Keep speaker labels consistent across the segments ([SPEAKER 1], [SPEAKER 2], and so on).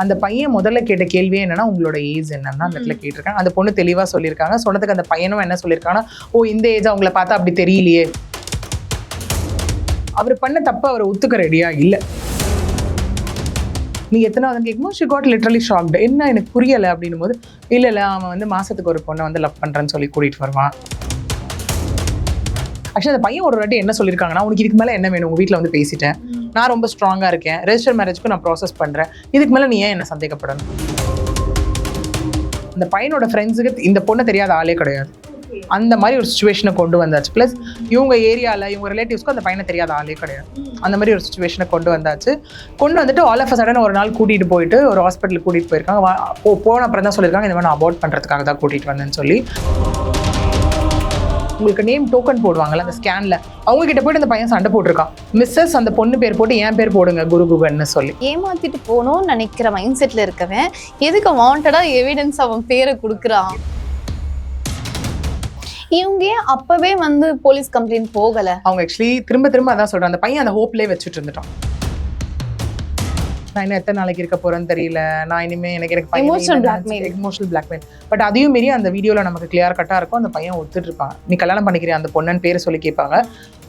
[SPEAKER 1] அந்த பையன் முதல்ல கேட்ட கேள்வியே என்னன்னா உங்களோட ஏஜ் என்னன்னா அந்த இடத்துல கேட்டிருக்காங்க. அந்த பொண்ணு தெளிவா சொல்லியிருக்காங்க. சொன்னதுக்கு அந்த பையனும் என்ன சொல்லியிருக்காங்கன்னா, ஓ இந்த ஏஜ் அவங்கள பார்த்தா அப்படி தெரியலையே. அவர் பண்ண தப்பு அவரை ஒத்துக்க ரெடியா இல்லை. நீ எத்தனாவது கேட்கும்போது ஷி காட் லிட்டரலி ஷாக்டு. என்ன எனக்கு புரியலை அப்படின்னும் போது இல்லை அவன் வந்து மாசத்துக்கு ஒரு பொண்ணை வந்து லவ் பண்றேன்னு சொல்லி கூட்டிட்டு வருவான். ஆக்சுவலி அந்த பையன் ஒரு வாட்டி என்ன சொல்லியிருக்காங்கன்னா, உனக்கு இதுக்கு மேலே என்ன வேணும், உங்கள் வீட்டில் வந்து பேசிட்டேன், நான் ரொம்ப ஸ்ட்ராங்காக இருக்கேன், ரெஜிஸ்டர் மேரேஜ்க்கு நான் ப்ராசஸ் பண்ணுறேன், இதுக்கு மேலே நீ ஏன் என்ன சந்தேகப்படணும். அந்த பையனோட ஃப்ரெண்ட்ஸுக்கு இந்த பொண்ணை தெரியாத ஆளே கிடையாது. அந்த மாதிரி ஒரு சுச்சுவேஷனை கொண்டு வந்தாச்சு. ப்ளஸ் இவங்க ஏரியாவில் இவங்க ரிலேட்டிவ்ஸ்க்கும் அந்த பையனை தெரியாத ஆளே கிடையாது. அந்த மாதிரி ஒரு சுச்சுவேஷனை கொண்டு வந்தாச்சு. கொண்டு வந்துட்டு ஆல் ஆஃப் அ சடன் ஒரு நாள் கூட்டிகிட்டு போயிட்டு ஒரு ஹாஸ்பிட்டலுக்கு கூட்டிகிட்டு போயிருக்காங்க. போன அப்புறம் தான் சொல்லியிருக்காங்க, இந்த மாதிரி நான் அபார்ட் பண்ணுறதுக்காக தான் கூட்டிகிட்டு வந்தேன்னு சொல்லி. உங்களுக்கு நேம் டோக்கன் போடுவாங்கல்ல அந்த ஸ்கேன்ல, அவங்க கிட்ட போயிட்டு அந்த பையன் சண்டை போட்டிருக்கான். மிஸ்ஸஸ் அந்த பொண்ணு பேர் போட்டு என் பேர் போடுங்க குருகுகன்னு சொல்லி.
[SPEAKER 2] ஏமாத்திட்டு போகணும்னு நினைக்கிற மைண்ட் செட்ல இருக்கவன் எதுக்கு வாண்டடா எவிடன்ஸ் அவன் பேரை கொடுக்குறான்? இவங்க அப்பவே வந்து போலீஸ் கம்ப்ளைண்ட் போகல.
[SPEAKER 1] அவங்க ஆக்சுவலி திரும்ப அதான் சொல்றாங்க. அந்த பையன் அந்த ஹோப்லேயே வச்சுட்டு இருந்துட்டான். நான் இன்னும் எத்தனை நாளைக்கு இருக்க போறேன்னு தெரியல, நான் இனிமே எனக்கு எமோஷனல் பிளாக்மெயில். பட் அதையும் மீறி அந்த வீடியோல நமக்கு கிளியர் கட்டா இருக்கும். அந்த பையன் ஒத்துட்டு இருப்பான். நீ கல்யாணம் பண்ணிக்கிறேன் அந்த பொண்ணுன்னு பேரை சொல்லி கேட்பாங்க.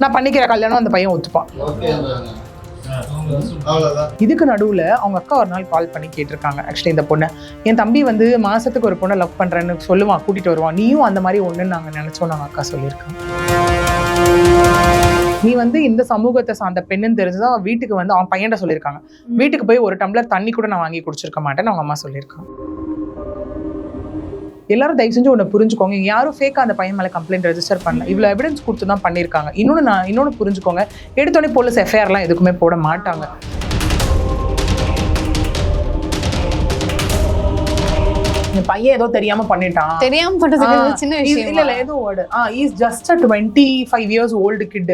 [SPEAKER 1] நான் பண்ணிக்கிற கல்யாணம் அந்த பையன் ஒத்துப்பான். இதுக்கு நடுவுல அவங்க அக்கா ஒரு நாள் கால் பண்ணி கேட்டிருக்காங்க. ஆக்சுவலி இந்த பொண்ணு, என் தம்பி வந்து மாசத்துக்கு ஒரு பொண்ணை லவ் பண்றேன்னு சொல்லுவான், கூட்டிட்டு வருவான், நீயும் அந்த மாதிரி ஒண்ணுன்னு நாங்க நினைச்சோம். நாங்க அக்கா சொல்லியிருக்காங்க, நீ வந்து இந்த சமூகத்தை சார்ந்த பெண்ணுன்னு தெரிஞ்சுதான் வீட்டுக்கு வந்து அவன் பையன்ட சொல்லியிருக்காங்க. வீட்டுக்கு போய் ஒரு டம்ளர் தண்ணி கூட நான் வாங்கி குடிச்சிருக்க மாட்டேன்னு அவங்க அம்மா சொல்லியிருக்காங்க. எல்லாரும் தயவு செஞ்சு ஒன்று புரிஞ்சுக்கோங்க, யாரும் ஃபேக்கா அந்த பையன் மேலே கம்ப்ளைண்ட் ரெஜிஸ்டர் பண்ணல. இவ்வளோ எவிடன்ஸ் கொடுத்து தான் பண்ணியிருக்காங்க. இன்னொன்று புரிஞ்சுக்கோங்க, எடுத்தோடனே போலீஸ் எஃப்ஐஆர்லாம் எதுக்குமே போட மாட்டாங்க. இந்த பையன் ஏதோ தெரியாம பண்ணிட்டான்,
[SPEAKER 2] தெரியாம பண்ணதுக்கு சின்ன விஷயம்
[SPEAKER 1] இல்ல ஏதோ word is just a 25 years old kid.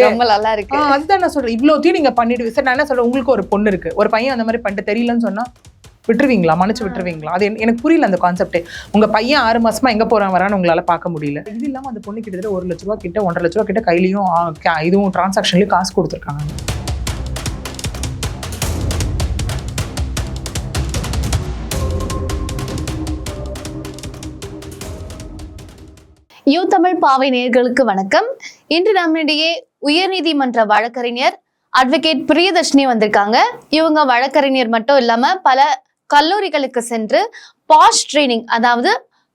[SPEAKER 2] ரொம்ப நல்லா இருக்கு.
[SPEAKER 1] அதுதான் நான் சொல்றேன், இவ்வளோத்தையும் நீங்க பண்ணிடுவீங்க சார். நான் என்ன சொல்றேன், உங்களுக்கு ஒரு பொண்ணு இருக்கு, ஒரு பையன் அந்த மாதிரி பண்ணிட்டு தெரியலன்னு சொன்னா விட்டுருவீங்களா, மன்னிச்சு விட்டுருவீங்களா? அது எனக்கு புரியல அந்த கான்செப்டே. உங்க பையன் 6 மாசமா எங்க போறான் வரான்னு உங்களால பார்க்க முடியல. இது இல்லாம அந்த பொண்ணு கிட்டத்தட்ட 1 லட்ச ரூபா கிட்ட 1.5 லட்ச ரூபா கிட்ட கையிலையும் இதுவும் டிரான்சாக்ஷன்லயும் காசு கொடுத்துருக்காங்க.
[SPEAKER 2] யூ தமிழ் பாவை நேயர்களுக்கு வணக்கம். இன்று நம்மிடையே உயர்நீதிமன்ற வழக்கறிஞர் அட்வொகேட் பிரியதர்ஷினி வந்திருக்காங்க. இவங்க வழக்கறிஞர் மட்டும் இல்லாம பல கல்லூரிகளுக்கு சென்று பாஸ் ட்ரைனிங், அதாவது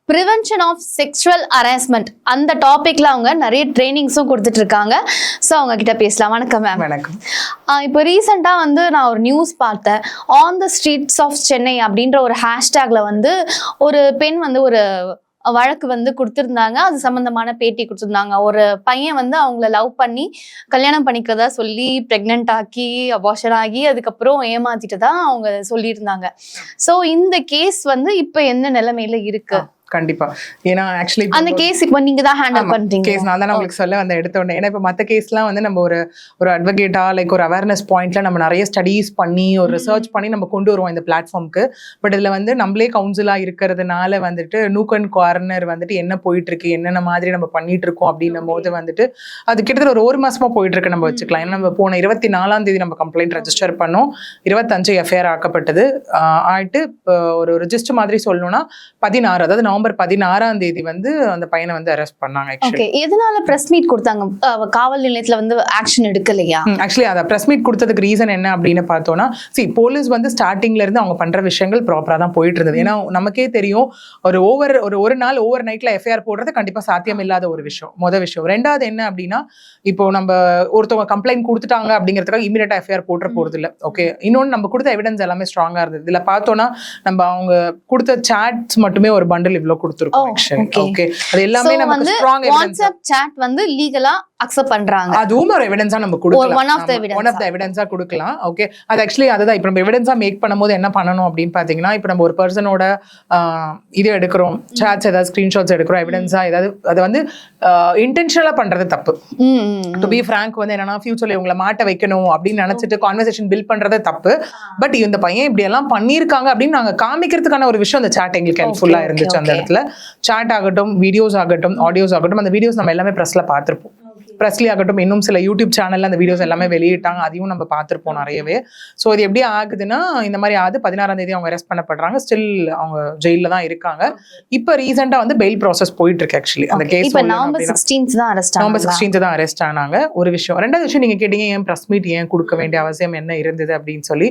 [SPEAKER 2] ப்ரிவென்ஷன் ஆஃப் செக்ஷுவல் ஹராஸ்மெண்ட், அந்த டாபிக்ல அவங்க நிறைய ட்ரைனிங்ஸும் கொடுத்துட்டு இருக்காங்க. ஸோ அவங்க கிட்ட பேசலாம். வணக்கம் மேம்.
[SPEAKER 1] வணக்கம்.
[SPEAKER 2] இப்போ ரீசெண்டா வந்து நான் ஒரு நியூஸ் பார்த்தேன். On the streets of Chennai அப்படின்ற ஒரு ஹேஷ்டேக்ல வந்து ஒரு பெண் வந்து ஒரு வழக்கு வந்து கொடுத்துருந்தாங்க. அது சம்பந்தமான பேட்டி கொடுத்துருந்தாங்க. ஒரு பையன் வந்து அவங்கள லவ் பண்ணி கல்யாணம் பண்ணிக்கிறதா சொல்லி பிரெக்னென்ட் ஆக்கி அபார்ஷன் ஆகி அதுக்கப்புறம் ஏமாத்திட்டு தான் அவங்க சொல்லியிருந்தாங்க. ஸோ இந்த கேஸ் வந்து இப்ப என்ன நிலைமையில இருக்கு?
[SPEAKER 1] கண்டிப்பா. ஏன்னா ஆக்சுவலி
[SPEAKER 2] அந்த கேஸ் இப்போ நீங்க தான் ஹேண்டில் பண்றீங்க.
[SPEAKER 1] கேஸ் நான் தான் உங்களுக்கு சொல்ல வந்து எடுத்தோடனே. ஏன்னா இப்போ மற்ற கேஸ்லாம் வந்து நம்ம ஒரு அட்வொகேட்டா லைக் ஒரு அவேர்னஸ் பாயிண்ட்ல நம்ம நிறைய ஸ்டடீஸ் பண்ணி ஒரு ரிசர்ச் பண்ணி நம்ம கொண்டு வருவோம் இந்த பிளாட்ஃபார்முக்கு. பட் இதுல வந்து நம்மளே கவுன்சிலா இருக்கிறதுனால வந்துட்டு நூக் அண்ட் கார்னர் வந்துட்டு என்ன போயிட்டு இருக்கு, என்னென்ன மாதிரி நம்ம பண்ணிட்டு இருக்கோம் அப்படின்னும் போது வந்துட்டு அது கிட்டத்தட்ட ஒரு மாசமா போயிட்டு இருக்கு நம்ம வச்சுக்கலாம். ஏன்னா நம்ம போன 24ஆம் தேதி நம்ம கம்ப்ளைண்ட் ரெஜிஸ்டர் பண்ணோம். 25 எஃப்ஐஆர் ஆக்கப்பட்டது. ஆயிட்டு ஒரு ரெஜிஸ்டர் மாதிரி சொல்லணும்னா 16, அதாவது நவம்பர் 16ஆம் தேதி வந்து அந்த பையனை வந்து அரெஸ்ட் பண்ணாங்க.
[SPEAKER 2] எதனால பிரஸ் மீட் கொடுத்தாங்க? காவல் நிலையத்துல வந்து ஆக்ஷன் எடுக்கலையா? ஆக்சுவலி
[SPEAKER 1] அத பிரஸ் மீட் கொடுத்ததுக்கு ரீசன் என்ன அப்படின்னு பார்த்தோம்னா, போலீஸ் வந்து ஸ்டார்டிங்ல இருந்து அவங்க பண்ற விஷயங்கள் ப்ராப்பரா தான் போயிட்டு இருந்தது. ஏன்னா நமக்கே தெரியும், ஒரு நாள் ஓவர் நைட்ல எஃப்ஐஆர் போடுறது கண்டிப்பா சாத்தியம் இல்லாத ஒரு விஷயம். முதல் விஷயம். ரெண்டாவது என்ன அப்படின்னா, இப்போ நம்ம ஒருத்தவங்க கம்ப்ளைண்ட் கொடுத்துட்டாங்க அப்படிங்கிறதுக்காக இமீடியட்டா எஃப்ஐஆர் போட்டுற போறது இல்லை. ஓகே. இன்னொன்னு, நம்ம கொடுத்த எவிடன்ஸ் எல்லாமே ஸ்ட்ராங்கா இருந்தது. இதுல பார்த்தோம்னா நம்ம அவங்க கொடுத்த சாட்ஸ் மட்டுமே ஒரு பண்டில் இவ்வளவு கொடுத்திருக்கோம். ஓகே. அது எல்லாமே நமக்கு ஸ்ட்ராங் எவிடன்ஸ்.
[SPEAKER 2] வாட்ஸ்அப் சாட் வந்து லீகலா அக்செப்ட் பண்றாங்க.
[SPEAKER 1] அதுவும் ஒரு எவிடன்ஸா நம்ம கொடுக்கலாம். ஒன் ஆஃப் தி எவிடன்ஸா கொடுக்கலாம். ஓகே. அது ஆக்சுவலி அதுதான் இப்போ நம்ம எவிடன்ஸா மேக் பண்ணும்போது என்ன பண்ணணும் அப்படின்னு பாத்தீங்கன்னா, இப்போ நம்ம ஒரு பர்சனோட இது எடுக்கிறோம், சாட்ஸ் ஏதாவது ஸ்கிரீன்ஷாட்ஸ் எடுக்கிறோம், எவிடன்ஸா ஏதாவது, அது வந்து இன்டென்ஷனலா பண்றது தப்பு. டு பி ஃப்ராங்க் வந்து என்னன்னா, ஃபியூச்சர்ல இவங்களை மாட்ட வைக்கணும் அப்படின்னு நினைச்சிட்டு கான்வர்சேஷன் பில்ட் பண்றது தப்பு. பட் இந்த பையன் இப்படி எல்லாம் பண்ணிருக்காங்க அப்படின்னு நாங்க காமிக்கிறதுக்கான ஒரு விஷயம் அந்த சாட் எங்களுக்கு ஹெல்ப்ஃபுல்லா இருந்துச்சு. அந்த இடத்துல சாட் ஆகட்டும், வீடியோஸ் ஆகட்டும், ஆடியோஸ் ஆகட்டும், அந்த வீடியோஸ் நம்ம எல்லாமே பிரஸ்ல பார்த்திருப்போம். ப்ரெஸ்லி ஆகட்டும், இன்னும் சில யூடியூப் சேனல்ல அந்த வீடியோஸ் எல்லாமே வெளியிட்டாங்க. அதையும் நம்ம பார்த்துருப்போம் நிறையவே. ஸோ இது எப்படி ஆகுதுன்னா, இந்த மாதிரி 16ஆம் தேதி அவங்க அரெஸ்ட் பண்ணப்படுறாங்க. ஸ்டில் அவங்க ஜெயில தான் இருக்காங்க. இப்போ ரீசெண்டா வந்து பெயில் ப்ராசஸ் போயிட்டு இருக்கு. ஆக்சுவலி அந்த கேஸ்
[SPEAKER 2] இப்போ நவம்பர் 16th தான் அரெஸ்ட் ஆனாங்க.
[SPEAKER 1] நவம்பர் 16th தான் அரெஸ்ட் ஆனாங்க. ஒரு விஷயம். ரெண்டாவது விஷயம், நீங்க கேட்டீங்க ஏன் ப்ரெஸ் மீட் ஏன் கொடுக்க வேண்டிய அவசியம் என்ன இருந்தது அப்படின்னு சொல்லி.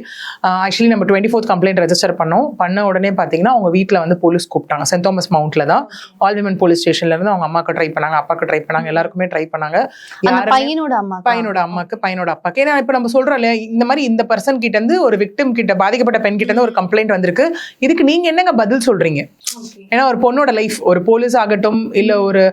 [SPEAKER 1] ஆக்சுவலி நம்ம 24th கம்ப்ளைண்ட் ரெஜிஸ்டர் பண்ண உடனே பாத்தீங்கன்னா அவங்க வீட்டுல வந்து போலீஸ் கூப்பிட்டாங்க. சென்ட் தாமஸ் மவுண்ட்ல தான் ஆல் விமன் போலீஸ் ஸ்டேஷன்ல இருந்து அவங்க அம்மாக்கு ட்ரை பண்ணாங்க, அப்பாக்கு ட்ரை பண்ணாங்க, எல்லாருக்குமே ட்ரை பண்ணாங்க.
[SPEAKER 2] பையனோட
[SPEAKER 1] அம்மாக்கு, பையனோட அப்பாக்கு. ஏன்னா இப்ப நம்ம சொல்றோம் இல்லையா, இந்த மாதிரி இந்த பர்சன் கிட்ட இருந்து ஒரு விக்டிம் கிட்ட, பாதிக்கப்பட்ட பெண் கிட்ட இருந்து ஒரு கம்ப்ளைண்ட் வந்திருக்கு, இதுக்கு நீங்க என்னங்க பதில் சொல்றீங்க? ஏன்னா ஒரு பொண்ணோட லைஃப், ஒரு போலீஸ் ஆகட்டும் இல்ல ஒரு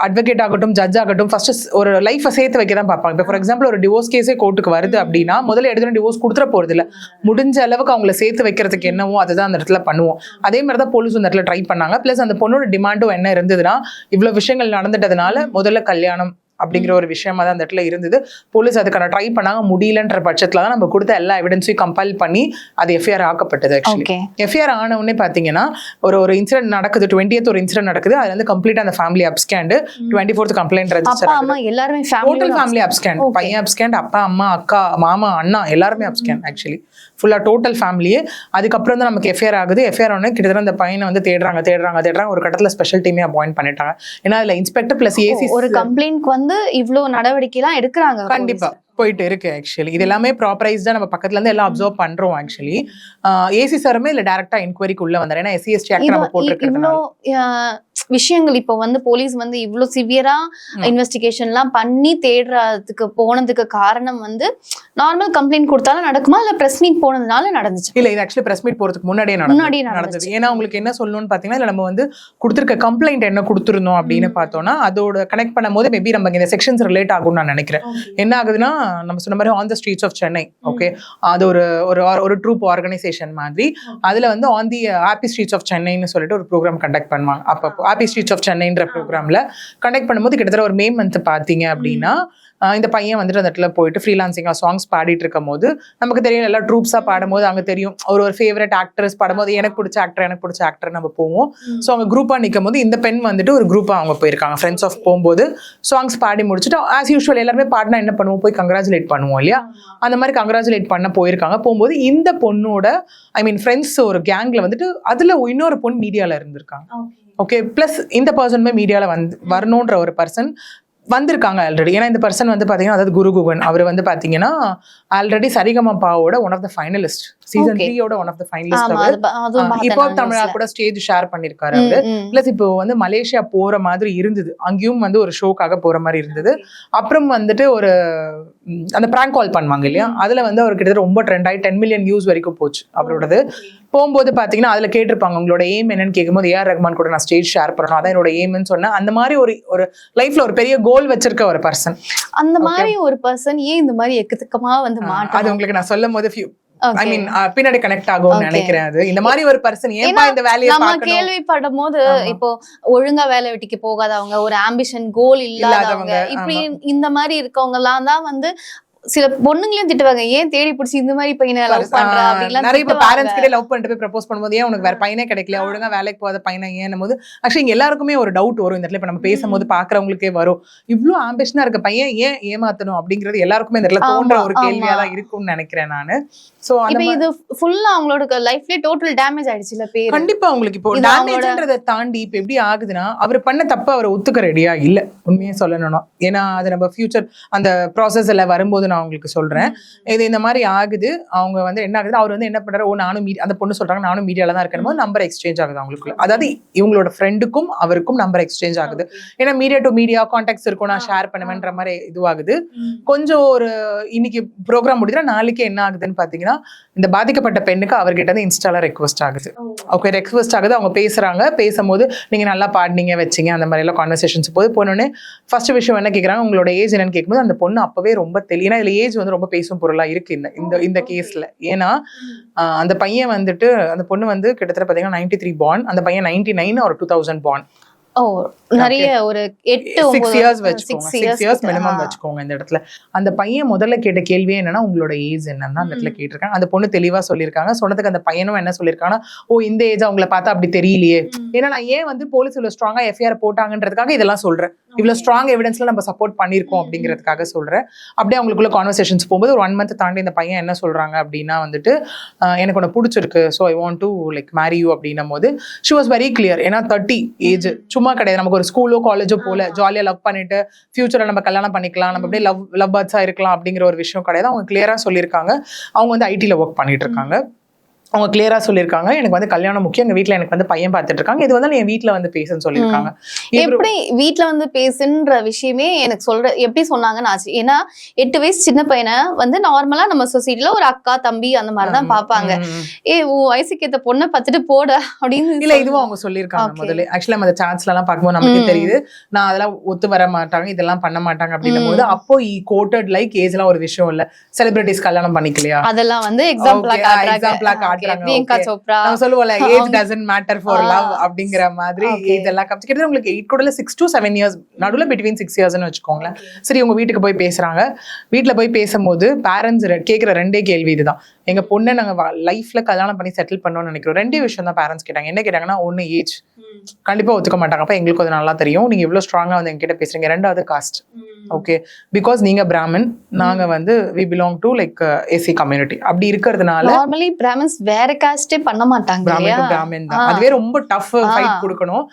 [SPEAKER 1] அட்வொகேட் ஆகட்டும், ஜட்ஜ் ஆகட்டும், ஃபர்ஸ்ட் ஒரு லைஃபை சேர்த்து வைக்க தான் பார்ப்பாங்க. இப்போ ஃபார் எக்ஸாம்பிள் ஒரு டிவோர்ஸ் கேஸே கோர்ட்டுக்கு வருது அப்படின்னா முதல்ல எடுத்து டிவோர்ஸ் கொடுத்துட போறது இல்லை, முடிஞ்ச அளவுக்கு அவங்கள சேர்த்து வைக்கிறதுக்கு என்னவோ அதுதான் அந்த இடத்துல பண்ணுவோம். அதே மாதிரி தான் போலீஸ் அந்த இடத்துல ட்ரை பண்ணாங்க. பிளஸ் அந்த பொண்ணோட டிமாண்டும் என்ன இருந்ததுன்னா, இவ்வளவு விஷயங்கள் நடந்துட்டதுனால முதல்ல கல்யாணம் அப்படிங்கிற ஒரு விஷயமா தான் அந்த இடத்துல இருந்தது. போலீஸ் அதுக்கான ட்ரை பண்ணாங்க, முடியலன்ற பட்சத்துல தான் நம்ம கொடுத்த எல்லா எவிடன்ஸையும் கம்பைல் பண்ணி அது எஃப்ஐஆர் ஆக்கப்பட்டது. ஆக்சுவலி எஃப்ஐஆர் ஆன உடனே பாத்தீங்கன்னா ஒரு இன்சிடென்ட் நடக்குது, 20th ஒரு இன்சிடென்ட் நடக்குது. அது வந்து கம்ப்ளீட்டா அந்த family abscond, 24th complaint register, total family abscond, பையன் அப்ஸ்கேண்ட், அப்பா அம்மா அக்கா மாமா அண்ணா எல்லாருமே அப்ஸ்கேண்ட். ஆக்சுவலி ஃபுல்லா டோட்டல் ஃபேமிலியே. அதுக்கப்புறம் தான் நமக்கு எஃப்ஐஆர் ஆகுது. எஃப்ஐஆர் ஒன்று கிட்டத்தட்ட அந்த பையனை வந்து தேடுறாங்க. ஒரு கட்டத்துல ஸ்பெஷல் டீமே அப்பாயிண்ட் பண்ணிட்டாங்க. ஏன்னா அதுல இன்ஸ்பெக்டர் பிளஸ் ஏசி
[SPEAKER 2] ஒரு கம்ப்ளைண்ட் வந்து இவ்வளவு நடவடிக்கை எல்லாம் எடுக்கிறாங்க.
[SPEAKER 1] கண்டிப்பா போயிட்டு இருக்கு. ஆக்சுவலி இது எல்லாமே ப்ராப்பரைஸ்டா நம்ம பக்கத்துல இருந்து எல்லாம் அப்சர்வ் பண்றோம். ஆக்சுவலி ஏசி சாருமே இல்ல டைரக்டா என்கொயரிக்கு உள்ள வந்தாரு. ஏன்னா SC/ST ஆக்ட் நம்ம போட்டுருக்கோம்.
[SPEAKER 2] விஷயங்கள் இப்போ வந்து போலீஸ் வந்து இவ்வளவு சிவியரா இன்வெஸ்டிகேஷன் எல்லாம் பண்ணி தேடுறதுக்கு போனதுக்கு காரணம் வந்து நார்மல் கம்ப்ளைண்ட் கொடுத்தாலும் நடக்குமா இல்ல பிரஸ் மீட் போனதுனால நடந்துச்சு?
[SPEAKER 1] இல்ல, இது ஆக்சுவலி பிரஸ் மீட் போறதுக்கு முன்னாடியே நடந்தது. ஏன்னா உங்களுக்கு என்ன சொல்லணும்னு பாத்தீங்கன்னா, நம்ம வந்து கொடுத்திருக்க கம்ப்ளைண்ட் என்ன கொடுத்திருந்தோம் அப்படின்னு பார்த்தோம்னா அதோட கனெக்ட் பண்ணும் போது மேபி நம்ம இந்த செக்ஷன்ஸ் ரிலேட் ஆகும்னு நான் நினைக்கிறேன். என்ன ஆகுதுன்னா, நம்ம சொன்ன மாதிரி on the streets of Chennai, okay, அது ஒரு ட்ரூப் ஆர்கனைசேஷன் மாதிரி. அதுல வந்து on the happy streets of சென்னைன்னு சொல்லிட்டு ஒரு ப்ரோக்ராம் கண்டக்ட் பண்ணுவாங்க. அப்போ ஹாப்பி ஸ்ட்ரீட்ஸ் ஆஃப் சென்னைன்ற ப்ரோக்ராம்ல கண்டக்ட் பண்ணும்போது கிட்டத்தட்ட ஒரு மே மந்த் பாத்தீங்க அப்படின்னா இந்த பையன் வந்துட்டு அந்த இடத்துல போயிட்டு ஃப்ரீலான்சிங்கா சாங்ஸ் பாடிட்டு இருக்கும் போது நமக்கு தெரியும், எல்லாம் ட்ரூப்ஸா பாடும்போது அங்க தெரியும் ஒரு ஃபேவரட் ஆக்டர்ஸ் பாடும்போது எனக்கு பிடிச்ச ஆக்டர் நம்ம போவோம். ஸோ அவங்க குரூப்பா நிற்கும் போது இந்த பெண் வந்துட்டு ஒரு குரூப்பா அவங்க போயிருக்காங்க. ஃப்ரெண்ட்ஸ் ஆஃப் போகும்போது சாங்ஸ் பாடி முடிச்சுட்டு ஆஸ் யூஷுவல் எல்லாருமே பாடினா என்ன பண்ணுவோம், போய் கங்க்ராச்சுலேட் பண்ணுவோம் இல்லையா, அந்த மாதிரி கங்க்ராச்சுலேட் பண்ண போயிருக்காங்க. போகும்போது இந்த பொண்ணோட ஃப்ரெண்ட்ஸ் ஒரு கேங்ல வந்துட்டு அதுல இன்னொரு பொண்ணு மீடியால இருந்திருக்காங்க. ஓகே, பிளஸ் இந்த பர்சனுமே மீடியால வரணுன்ற ஒரு பர்சன் வந்திருக்காங்க ஆல்ரெடி. ஏன்னா இந்த பர்சன் வந்து பாத்தீங்கன்னா, அதாவது குருகுகன், அவர் வந்து பாத்தீங்கன்னா ஆல்ரெடி சரிகமபாவோட one of the finalist, season 3ோட ஒன் ஆஃப் த ஃபைனலிஸ்ட். இப்போ தமிழா கூட ஸ்டேஜ் ஷேர் பண்ணிருக்காரு அவரு. பிளஸ் இப்போ வந்து மலேசியா போற மாதிரி இருந்தது, அங்கேயும் வந்து ஒரு ஷோக்காக போற மாதிரி இருந்தது. அப்புறம் வந்துட்டு ஒரு அந்த பிராங்க் கால் பண்ணுவாங்க இல்லையா, அதுல வந்து அவர் கிட்டத்தட்ட ரொம்ப ட்ரெண்ட் ஆகி 10 மில்லியன் வியூஸ் வரைக்கும் போச்சு அவரோடது. போகும்போது பாத்தீங்கன்னா அதுல கேட்டிருப்பாங்க உங்களோட எய்ம் என்னன்னு கேட்கும்போது AR ரஹ்மான் கூட நான் ஸ்டேஜ் ஷேர் பண்ணணும், அதான் என்னோட எய்ம்னு சொன்னேன். அந்த மாதிரி ஒரு லைஃப்ல ஒரு பெரிய கோல் வச்சிருக்க ஒரு பர்சன்.
[SPEAKER 2] அந்த மாதிரி ஒரு பர்சன் ஏன் இந்த மாதிரி எக்கச்சக்கமா வந்து மாட்டாங்க,
[SPEAKER 1] அது உங்களுக்கு நான் சொல்லும் போது பின்னாடி கனெக்ட் ஆகும் நினைக்கிறேன். அது இந்த மாதிரி ஒரு பர்சன் ஏன்பா இந்த வேலையை நம்ம
[SPEAKER 2] கேள்விப்படும் போது, இப்போ ஒழுங்கா வேலை வெட்டிக்கு போகாதவங்க, ஒரு ஆம்பிஷன் கோல் இல்லாதவங்க, இப்படி இந்த மாதிரி இருக்கவங்க எல்லாம் தான் வந்து சில பொண்ணுங்களையும் திட்டுவாங்க, ஏன் தேடி பிடிச்சி இந்த மாதிரி பையனை லவ் பண்ற அப்படிலாம்.
[SPEAKER 1] நிறைய பேரண்ட்ஸ் கிட்ட லவ் பண்ணிட்டு போய் ப்ரப்போஸ் பண்ணும்போது ஏன் உனக்கு வேற பையனே கிடைக்கல, ஒழுங்கா வேலைக்கு போகாத பையனை ஏன்னும் போது ஆக்சுவலி இங்க எல்லாருக்குமே ஒரு டவுட் வரும். இந்த இடத்துல இப்ப நம்ம பேசும்போது பாக்குறவங்களுக்கே வரும், இவ்வளவு ஆம்பிஷனா இருக்க பையன் ஏன் ஏமாத்தணும் அப்படிங்கிறது எல்லாருக்குமே இந்த இடத்துல தோன்ற ஒரு கேள்வியா தான் இருக்கும்னு நினைக்கிறேன் நானு. சோ இது
[SPEAKER 2] ஃபுல்லா அவங்களோட லைஃப்ல டோட்டல் டேமேஜ் ஆயிடுச்சு இல்ல பேர்.
[SPEAKER 1] கண்டிப்பா உங்களுக்கு இப்போ டேமேஜ்ன்றதை தாண்டி இப்ப எப்படி ஆகுதுன்னா, அவர் பண்ண தப்பு அவரை ஒத்துக்க ரெடியா இல்ல, உண்மையே சொல்லணும்னா. ஏன்னா அது நம்ம ஃபியூச்சர் அந்த ப்ராசஸ் எல்லாம் வரும்போது நான் உங்களுக்கு சொல்றேன். இது இந்த மாதிரி ஆகுது. அவங்க வந்து என்ன ஆகுது, அவர் வந்து என்ன பண்றாரு, நானும் அந்த பொண்ணு சொல்றாங்க நானும் மீடியால தான் இருக்கணும், நம்பர் எக்ஸ்சேஞ்ச் ஆகுது அவங்களுக்குள்ள. அதாவது இவங்களோட ஃப்ரெண்டுக்கும் அவருக்கும் நம்பர் எக்ஸ்சேஞ்ச் ஆகுது. ஏன்னா மீடியா டு மீடியா கான்டாக்ட்ஸ் இருக்கும், நான் ஷேர் பண்ணுவேன்ற மாதிரி இதுவாகுது. கொஞ்சம் ஒரு இன்னைக்கு ப்ரோக்ராம் முடிஞ்சா நாளைக்கு என்ன ஆகுதுன்னு பாத்தீங்கன்னா, இந்த பாதிக்கப்பட்ட பெண்ணுக்கு அவர்கிட்ட இருந்து இன்ஸ்டால ரெக்வஸ்ட் ஆகுது. ஓகே, ரெக்வஸ்ட் ஆகுது. அவங்க பேசுறாங்க, பேசும்போது நீங்க நல்லா பாடினீங்க வச்சிங்க அந்த மாதிரி எல்லாம் கான்வர்சேஷன்ஸ் போனோடனே ஃபர்ஸ்ட் விஷயம் என்ன கேட்கறாங்க, உங்களோட ஏஜ் என்னன்னு கேட்கும்போது அந்த பொண்ணு அப்பவே ரொம்ப தெளிவா, இதுல ஏஜ் வந்து ரொம்ப பேசும் பொருளா இருக்கு இந்த கேஸ்ல. ஏன்னா அந்த பையன் வந்துட்டு, அந்த பொண்ணு வந்து கிட்டத்தட்ட பாத்தீங்கன்னா 93 born, அந்த பையன் 99 or 2000 born.
[SPEAKER 2] ஓ நிறைய ஒரு
[SPEAKER 1] 6 years வச்சுக்கோங்க, 6 years மினிமம் வச்சுக்கோங்க இந்த இடத்துல. அந்த பையன் முதல்ல கேட்ட கேள்வியே என்னன்னா உங்களோட ஏஜ் என்னன்னு அந்த இடத்துல கேட்டிருக்காங்க. அந்த பொண்ணு தெளிவா சொல்லியிருக்காங்க. சொன்னதுக்கு அந்த பையனும் என்ன சொல்லியிருக்காங்கன்னா, ஓ இந்த ஏஜ் அவங்கள பார்த்தா அப்படி தெரியலையே. ஏன்னா நான் ஏன் வந்து போலீஸ் இவ்வளவு ஸ்ட்ராங்கா எஃப்ஐஆர் போட்டாங்கன்றதுக்காக இதெல்லாம் சொல்றேன். இவ்வளவு ஸ்ட்ராங் எவிடன்ஸ்ல நம்ம சப்போர்ட் பண்ணிருக்கோம் அப்படிங்கிறதுக்காக சொல்றேன். அப்படியே அவங்களுக்குள்ள கான்வர்சேஷன்ஸ் போகும்போது ஒரு 1 month தாண்டி இந்த பையன் என்ன சொல்றாங்க அப்படின்னா வந்துட்டு எனக்கு உன்னை பிடிச்சிருக்கு, so I want to like Mary you அப்படின்னும் போது ஷி வாஸ் வெரி கிளியர். ஏன்னா 30 ஏஜ் சும்மா கிடையாது. நமக்கு ஒரு ஸ்கூலோ காலேஜோ போல ஜாலியா லவ் பண்ணிட்டு ஃபியூச்சர்ல நம்ம கல்யாணம் பண்ணிக்கலாம், நம்ம அப்படியே லவ் பேர்ட்ஸா இருக்கலாம் அப்படிங்கிற ஒரு விஷயம் கிடையாது. அவங்க கிளியரா சொல்லியிருக்காங்க. அவங்க வந்து ஐடில ஒர்க் பண்ணிட்டு இருக்காங்க. அவங்க கிளியரா சொல்லியிருக்காங்க, எனக்கு வந்து கல்யாணம் முக்கியம், எங்க வீட்டுல எனக்கு வந்து பையன் பார்த்துட்டு இருக்காங்க, இது வந்து என் வீட்டுல வந்து பேசுன்னு சொல்லியிருக்காங்க.
[SPEAKER 2] எப்படி வீட்டுல வந்து பேசுன்ற விஷயமே எனக்கு எப்படி சொன்னாங்கன்னு ஆச்சு. ஏன்னா 8 வயசு சின்ன பையனை வந்து நார்மலா நம்ம சொசைட்டில ஒரு அக்கா தம்பி அந்த மாதிரிதான் பாப்பாங்க. உன் வயசுக்கு ஏத்த பொண்ணை பார்த்துட்டு போட அப்படின்னு
[SPEAKER 1] இல்ல இதுவும் அவங்க சொல்லியிருக்காங்க முதல்ல. ஆக்சுவலா நம்ம சான்ஸ்ல எல்லாம் பார்க்கும்போது நமக்கு தெரியுது நான் அதெல்லாம் ஒத்து வர மாட்டாங்க, இதெல்லாம் பண்ண மாட்டாங்க அப்படின்னும் போது அப்போ கோட்டட் லைக் ஏஜ் எல்லாம் ஒரு விஷயம் இல்ல, செலிபிரிட்டிஸ் கல்யாணம் பண்ணிக்கலையா
[SPEAKER 2] அதெல்லாம் வந்து எக்ஸாம்பிளா காட்டுறாங்க. பிரியங்கா சோப்ரா
[SPEAKER 1] சொல்லுவாங்க age doesn't matter for love அப்படிங்கிற மாதிரி இதெல்லாம் காமிச்சிக்கிட்டு உங்களுக்கு 8 கூட 6 to 7 years நடுவுல between 6 yearsன்னு வச்சுக்கோங்களேன். சரி உங்க வீட்டுக்கு போய் பேசுறாங்க. வீட்டுல போய் பேசும்போது பேரண்ட்ஸ் கேட்கிற 2 கேள்வி இதுதான். எங்க பொண்ணை நாங்க லைஃப்ல கல்யாணம் பண்ணி செட்டில் பண்ணணும்னு நினைக்கிறோம். 2 விஷயம் தான் பேரண்ட்ஸ் கேட்டாங்க. என்ன கேட்டாங்கன்னா, ஒன்னு ஏஜ் கண்டிப்பா ஒத்துக்க மாட்டாங்க, அப்ப எங்களுக்கு அது நல்லா தெரியும், நீங்க இவ்வளவு ஸ்ட்ராங்கா வந்து எங்ககிட்ட பேசுறீங்க. 2வது காஸ்ட், ஓகே பிகாஸ் நீங்க பிராமின், நாங்க வந்து we belong to like SC community. அப்படி இருக்கிறதுனால
[SPEAKER 2] நார்மலி பிராமின்ஸ் வேற காஸ்டே பண்ண மாட்டாங்க.
[SPEAKER 1] பிராமின் தான் அதுவே ரொம்ப டஃப் ஃபைட் கொடுக்கணும்.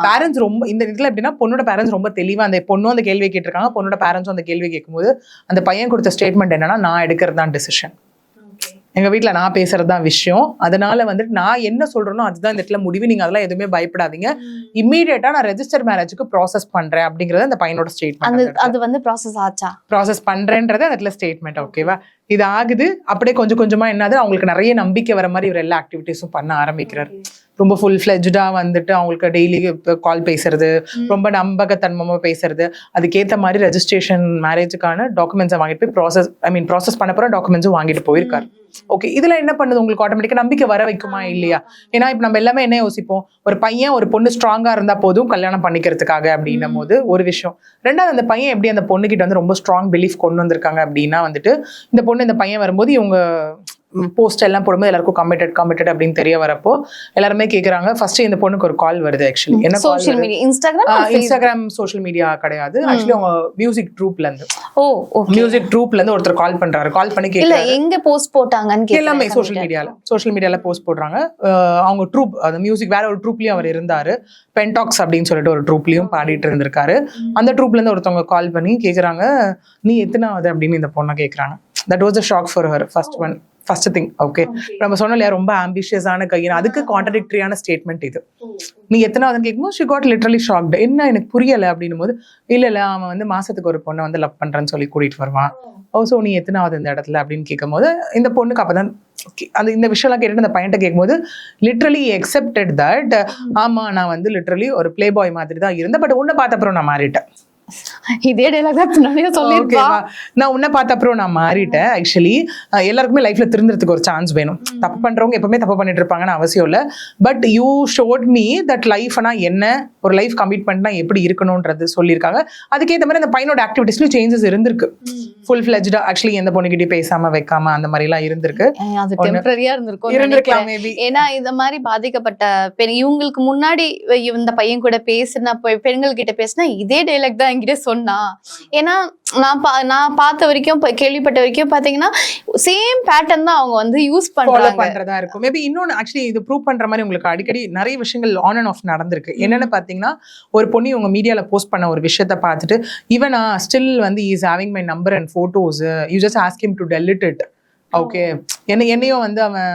[SPEAKER 1] பேரண்ட்ஸ் ரொம்ப இந்த இதுல எப்படின்னா பொண்ணோட பேரண்ட்ஸ் ரொம்ப தெளிவா அந்த பொண்ணும் அந்த கேள்வி கேட்டிருக்காங்க. பொண்ணோட பேரண்ட்ஸும் அந்த கேள்வி கேட்கும்போது அந்த பையன் கொடுத்த ஸ்டேட்மெண்ட் என்னன்னா, நான் எடுக்கிறது தான் டிசிஷன், எங்க வீட்டுல நான் பேசுறதுதான் விஷயம், அதனால வந்துட்டு நான் என்ன சொல்றேனோ அதுதான் இந்த இடத்துல முடிவு, நீங்க அதெல்லாம் எதுவுமே பயப்படாதீங்க, இம்மீடியட்டா நான் ரெஜிஸ்டர் மேரேஜுக்கு ப்ராசஸ் பண்றேன் அப்படிங்கறது அந்த பையனோட ஸ்டேட்மெண்ட்.
[SPEAKER 2] அது வந்து ப்ராசஸ் ஆச்சா,
[SPEAKER 1] ப்ராசஸ் பண்றேன்றது அந்த இடத்துல ஸ்டேட்மெண்ட். ஓகேவா, இது ஆகுது. அப்படியே கொஞ்சம் கொஞ்சமா என்னது அவங்களுக்கு நிறைய நம்பிக்கை வர மாதிரி இவர் எல்லா ஆக்டிவிட்டிஸும் பண்ண ஆரம்பிக்கிறார். ரொம்ப ஃபுல் ஃபிளெஜ்டா வந்துட்டு அவங்களுக்கு டெய்லி கால் பேசுறது, ரொம்ப நம்பகத்தன்மமா பேசுறது, அதுக்கேற்ற மாதிரி ரெஜிஸ்ட்ரேஷன் மேரேஜுக்கான டாக்குமெண்ட்ஸை வாங்கிட்டு போய் ப்ராசஸ் பண்ண போற டாக்குமெண்ட்ஸும் வாங்கிட்டு போயிருக்காரு. ஓகே, இதுல என்ன பண்ணுது, உங்களுக்கு ஆட்டோமேட்டிக்கா நம்பிக்கை வர வைக்குமா இல்லையா? ஏன்னா இப்ப நம்ம எல்லாமே என்ன யோசிப்போம், ஒரு பையன் ஒரு பொண்ணு ஸ்ட்ராங்கா இருந்தா போதும் கல்யாணம் பண்ணிக்கிறதுக்காக அப்படின்னும் போது ஒரு விஷயம். 2வது அந்த பையன் எப்படி அந்த பொண்ணு கிட்ட வந்து ரொம்ப ஸ்ட்ராங் பிலீஃப் கொண்டு வந்திருக்காங்க அப்படின்னா வந்துட்டு இந்த பொண்ணு இந்த பையன் வரும்போது இவங்க போஸ்ட் எல்லாம் போடும்போது எல்லாருக்கும் கமிட்டட் அப்படின்னு தெரிய வரப்போ எல்லாருமே கேக்குறாங்க. ஃபர்ஸ்ட் இந்த பொண்ணுக்கு ஒரு கால் வருது. ஆக்சுவலி என்ன
[SPEAKER 2] social media,
[SPEAKER 1] Instagram social media கிடையாது. ஆக்சுவலி அவங்க மியூசிக் ட்ரூப்ல இருந்து ஒருத்தர் கால் பண்றாரு. கால் பண்ணி கேக்குறாரு
[SPEAKER 2] எங்க போஸ்ட் போட்டாங்கன்னு
[SPEAKER 1] எல்லாமே சோஷியல் மீடியால போஸ்ட் போடுறாங்க. அவங்க ட்ரூப் அந்த மியூசிக் வேற ஒரு ட்ரூப்லயும் அவர் இருந்தாரு, பென்டாக்ஸ் அப்படின்னு சொல்லிட்டு ஒரு ட்ரூப்லயும் பாடிட்டு இருந்திருக்காரு. அந்த ட்ரூப்ல இருந்து ஒருத்தவங்க கால் பண்ணி கேக்குறாங்க, நீ எத்தனாவது அப்படின்னு இந்த பொண்ணை கேக்குறாங்க. That was a shock for her, first thing. Okay, நம்ம சொன்னோம் இல்லையா ரொம்ப ஆம்பிஷியஸான கையின், அதுக்கு கான்ட்ரடிக்டரியான ஸ்டேட்மெண்ட் இது. நீ எத்தனாவதுன்னு கேட்கும்போது she got literally shocked. என்ன எனக்கு புரியல அப்படின்னும் போது, இல்ல அவன் வந்து மாசத்துக்கு ஒரு பொண்ணை வந்து லவ் பண்றேன்னு சொல்லி கூட்டிட்டு வருவான். ஸோ நீ எத்தனாவது இந்த இடத்துல அப்படின்னு கேட்கும் போது இந்த பொண்ணுக்கு அப்பதான் அந்த இந்த விஷயம்லாம் கேட்டுட்டு அந்த பையன்ட்ட கேட்கும்போது லிட்ரலி அக்செப்டட் தட் ஆமா நான் வந்து லிட்ரலி ஒரு பிளே பாய் மாதிரி தான் இருந்தேன், பட் உன்னை பார்த்த அப்புறம் நான் மாறிட்டேன்.
[SPEAKER 2] இதே டயலாக் தான் நிறைய சொல்லிருக்கேன்.
[SPEAKER 1] நான் உன்னை பார்த்த அப்புறம் நான் மாறிட்டேன். ஆக்சுவலி எல்லாருக்குமே லைஃப்ல திருந்துறதுக்கு ஒரு சான்ஸ் வேணும். தப்பு பண்றவங்க எப்பவுமே தப்பு பண்ணிட்டு இருப்பாங்கன்னு அவசியம் இல்லை. But you showed me that லைஃப்னா என்ன, ஒரு லைஃப் கமிட்மெண்ட்னா எப்படி இருக்கணும்ன்றது சொல்லியிருக்காங்க. அதுக்கேற்ற மாதிரி அந்த பையனோட ஆக்டிவிட்டிஸ்லயும் சேஞ்சஸ் இருந்திருக்கு. ஃபுல் ஃபிளெஜ்டா ஆக்சுவலி எந்த பொண்ணுகிட்டயும் பேசாம வைக்காம அந்த மாதிரி எல்லாம் இருந்திருக்கு.
[SPEAKER 2] அது டெம்பரரியா இருந்திருக்கலாம் மேபி. ஏன்னா இந்த மாதிரி பாதிக்கப்பட்ட பெண் இவங்களுக்கு முன்னாடி இந்த பையன் கூட பேசின பெண்கள் கிட்ட பேசினா இதே டைலாக் தான் என்கிட்ட சொன்னா. ஏன்னா நான் பார்த்த வரைக்கும் கேள்விப்பட்ட வரைக்கும் பாத்தீங்கன்னா சேம் பேட்டர்ன் தான் அவங்க வந்து யூஸ் பண்றதா
[SPEAKER 1] இருக்கும். மேபி இன்னொன்னு ஆக்சுவலி இது ப்ரூவ் பண்ற மாதிரி உங்களுக்கு அடிக்கடி நிறைய விஷயங்கள் ஆன் அண்ட் ஆஃப் நடந்திருக்கு. என்னன்னு பாத்தீங்கன்னா ஒரு பொண்ணு உங்க மீடியால போஸ்ட் பண்ண ஒரு விஷயத்த பார்த்துட்டு இவனா ஸ்டில் வந்து is having my number and photos, you just ask him to delete it. Okay, என்னையும் வந்து அவன்